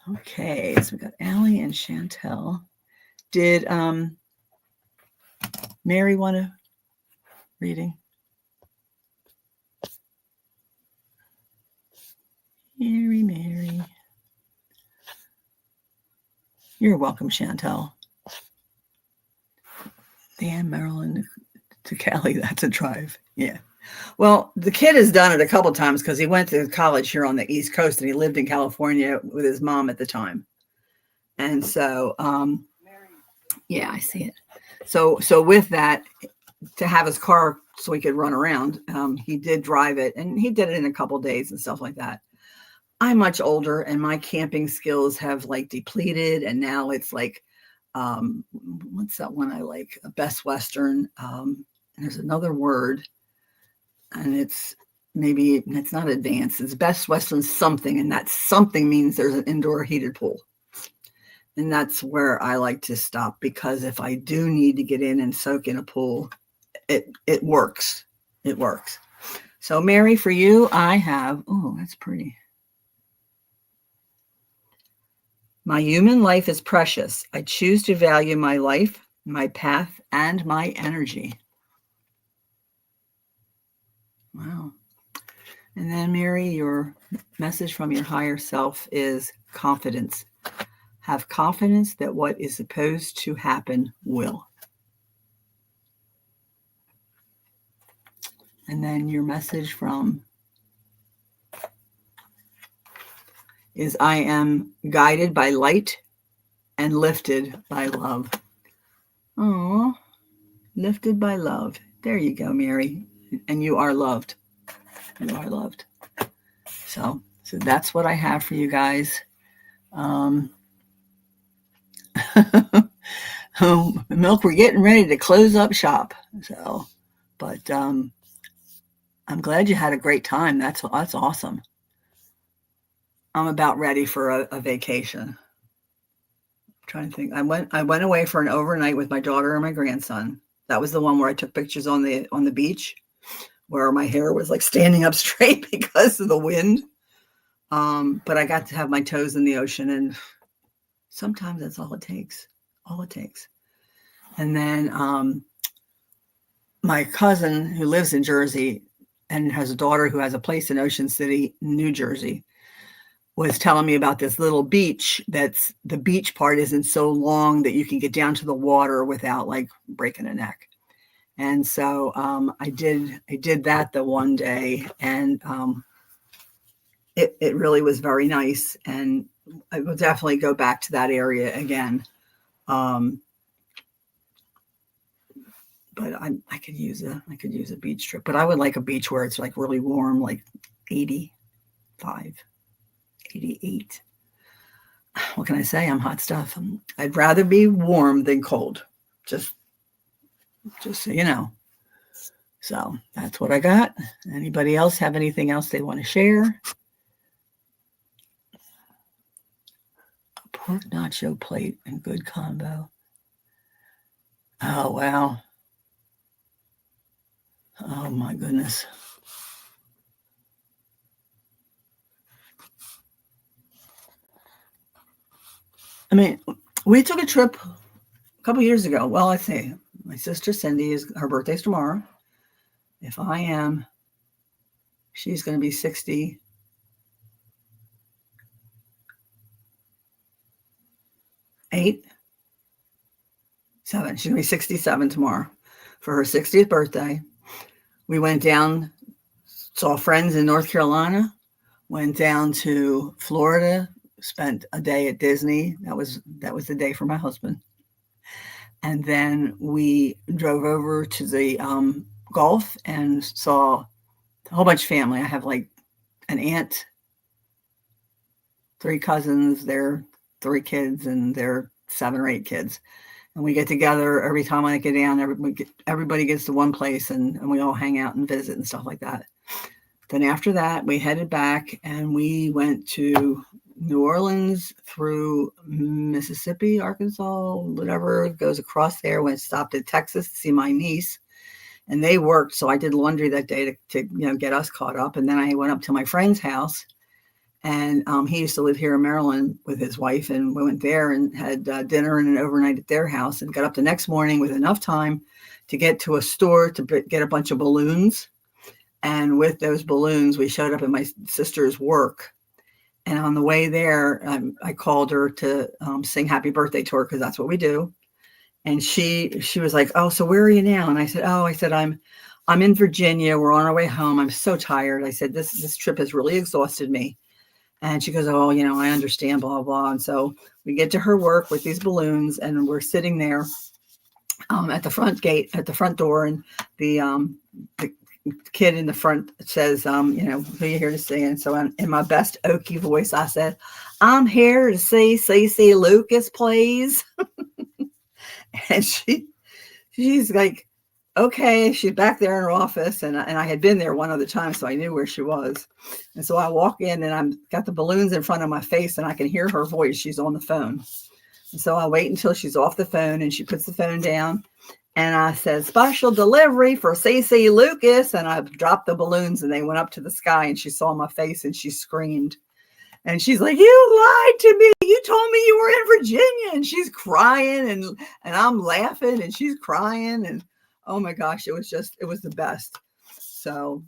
Okay, so we got Allie and Chantel. Did Mary want a reading? Mary. You're welcome, Chantel. Dan, Maryland to Cali, that's a drive. Yeah. Well, the kid has done it a couple times because he went to college here on the East Coast and he lived in California with his mom at the time. And so, yeah, I see it. So with that, to have his car so he could run around, he did drive it and he did it in a couple days and stuff like that. I'm much older and my camping skills have like depleted. And now it's like, what's that one I like? Best Western. And there's another word and it's not advanced. It's Best Western something. And that something means there's an indoor heated pool. And that's where I like to stop because if I do need to get in and soak in a pool, it works. It works. So Mary, for you, I have, oh, that's pretty. My human life is precious. I choose to value my life, my path, and my energy. Wow. And then, Mary, your message from your higher self is confidence. Have confidence that what is supposed to happen will. And then your message from is I am guided by light and lifted by love. Oh, lifted by love. There you go, Mary. And you are loved. You are loved. So that's what I have for you guys. Milk, we're getting ready to close up shop. So, but I'm glad you had a great time. That's awesome. I'm about ready for a vacation. I'm trying to think. I went away for an overnight with my daughter and my grandson. That was the one where I took pictures on the beach where my hair was like standing up straight because of the wind. But I got to have my toes in the ocean, and sometimes that's all it takes. All it takes. And then my cousin who lives in Jersey and has a daughter who has a place in Ocean City, New Jersey, was telling me about this little beach that's the beach part isn't so long that you can get down to the water without like breaking a neck. And so I did that the one day, and it really was very nice. And I will definitely go back to that area again. But but I could use a beach trip, but I would like a beach where it's like really warm, like 85, 88. What can I say? I'm hot stuff. I'd rather be warm than cold. Just so you know. So that's what I got. Anybody else have anything else they want to share? A pork nacho plate and good combo. Oh, wow. Oh, my goodness. I mean, we took a trip a couple years ago. Well, let's see. My sister Cindy, her birthday's tomorrow. If I am, she's going to be 68. She's going to be 67 tomorrow for her 60th birthday. We went down, saw friends in North Carolina, went down to Florida, spent a day at Disney. That was the day for my husband. And then we drove over to the Gulf and saw a whole bunch of family. I have like an aunt, 3 cousins, their 3 kids, and their 7 or 8 kids. And we get together every time I get down. Everybody gets to one place, and we all hang out and visit and stuff like that. Then after that, we headed back, and we went to New Orleans through Mississippi, Arkansas, whatever, goes across there. Went stopped at Texas to see my niece, and they worked. So I did laundry that day to get us caught up. And then I went up to my friend's house, and he used to live here in Maryland with his wife, and we went there and had dinner and an overnight at their house, and got up the next morning with enough time to get to a store to get a bunch of balloons. And with those balloons, we showed up at my sister's work. And on the way there, I called her to sing happy birthday to her, because that's what we do. And she was like, "Oh, so where are you now?" And I said, I'm in Virginia. We're on our way home. I'm so tired. I said, this trip has really exhausted me. And she goes, "Oh, I understand, blah, blah." And so we get to her work with these balloons, and we're sitting there at the front gate, at the front door. And the kid in the front says, who are you here to see? And so in my best Okie voice, I said, "I'm here to see CeCe Lucas, please." And she's like, "Okay." She's back there in her office, and I had been there one other time, so I knew where she was. And so I walk in, and I've got the balloons in front of my face, and I can hear her voice. She's on the phone. And so I wait until she's off the phone, and she puts the phone down. And I said, "Special delivery for CeCe Lucas." And I dropped the balloons, and they went up to the sky, and she saw my face, and she screamed. And she's like, "You lied to me. You told me you were in Virginia." And she's crying, and I'm laughing, and she's crying. And oh my gosh, it was the best. So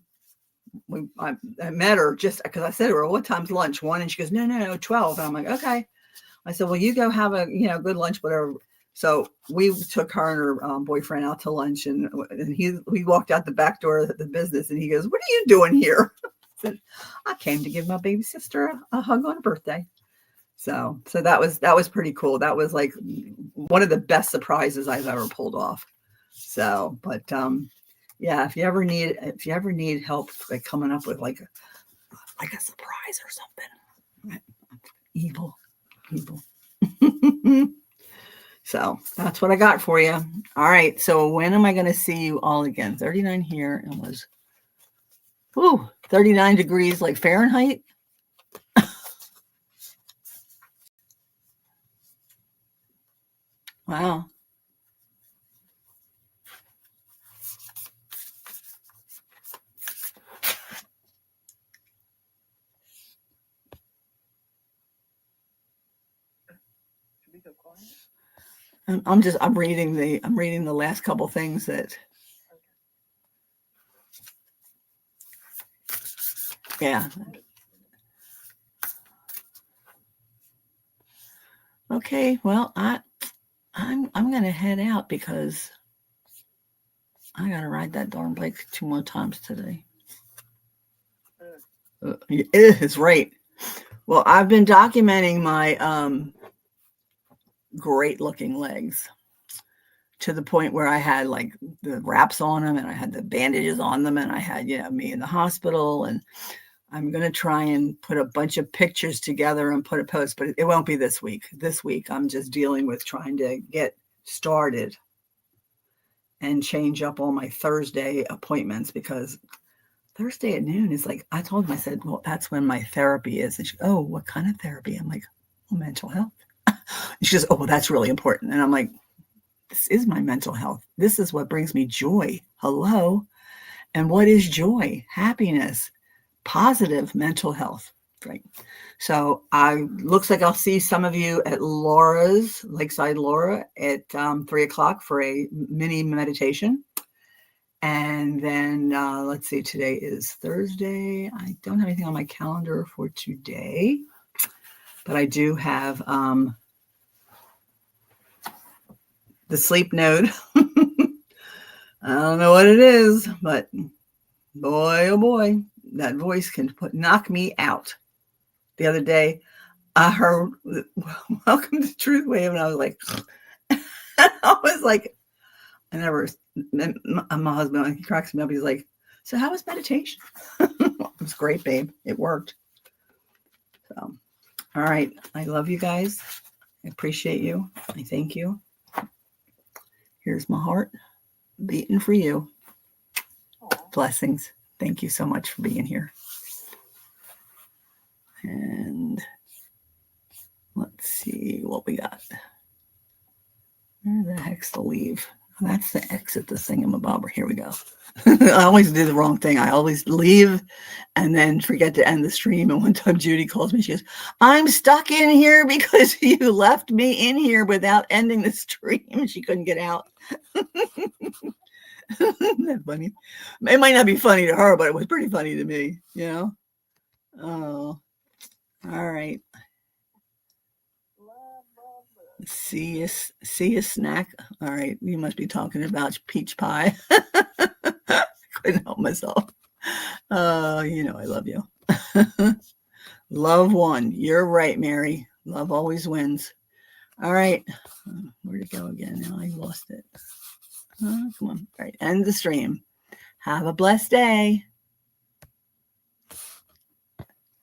I met her just because I said to her, "What time's lunch? 1?" And she goes, No, 12. And I'm like, "Okay." I said, "Well, you go have a good lunch, whatever." So we took her and her boyfriend out to lunch, and we walked out the back door of the business, and he goes, "What are you doing here?" I said, "I came to give my baby sister a hug on her birthday." So that was pretty cool. That was like one of the best surprises I've ever pulled off. So, but yeah, if you ever need help like coming up with like a surprise or something, evil. So that's what I got for you. All right. So when am I going to see you all again? 39 here, and was 39 degrees like Fahrenheit. Wow. I'm reading the last couple things that. Yeah. Okay. Well, I'm going to head out because I got to ride that darn bike 2 more times today. It is right. Well, I've been documenting my great looking legs to the point where I had like the wraps on them and I had the bandages on them and I had, me in the hospital. And I'm going to try and put a bunch of pictures together and put a post, but it won't be this week. This week, I'm just dealing with trying to get started and change up all my Thursday appointments, because Thursday at noon is like, I told him, I said, well, that's when my therapy is. And she goes, oh, what kind of therapy? I'm like, well, mental health. And she goes, oh, well, that's really important. And I'm like, this is my mental health. This is what brings me joy. Hello. And what is joy? Happiness, positive mental health. Right. So looks like I'll see some of you at Laura's, Lakeside Laura, at 3:00 for a mini meditation. And then let's see, today is Thursday. I don't have anything on my calendar for today, but I do have the sleep node. I don't know what it is, but boy, oh boy, that voice can knock me out. The other day, I heard "Welcome to Truth Wave," and I was like, I never. My husband, he cracks me up. He's like, "So how was meditation?" It was great, babe. It worked. So, all right. I love you guys. I appreciate you. I thank you. Here's my heart beating for you. Blessings. Thank you so much for being here. And let's see what we got. Where the heck's the leave? That's the exit, the thingamabobber. Here we go. I always do the wrong thing. I always leave and then forget to end the stream. And one time Judy calls me. She goes, I'm stuck in here because you left me in here without ending the stream. She couldn't get out. Isn't that funny? It might not be funny to her, but it was pretty funny to me, Oh, all right. See you, snack. All right, you must be talking about peach pie. Couldn't help myself. I love you. Love won. You're right, Mary. Love always wins. All right. Where'd it go again? Now I lost it. Come on. All right. End the stream. Have a blessed day.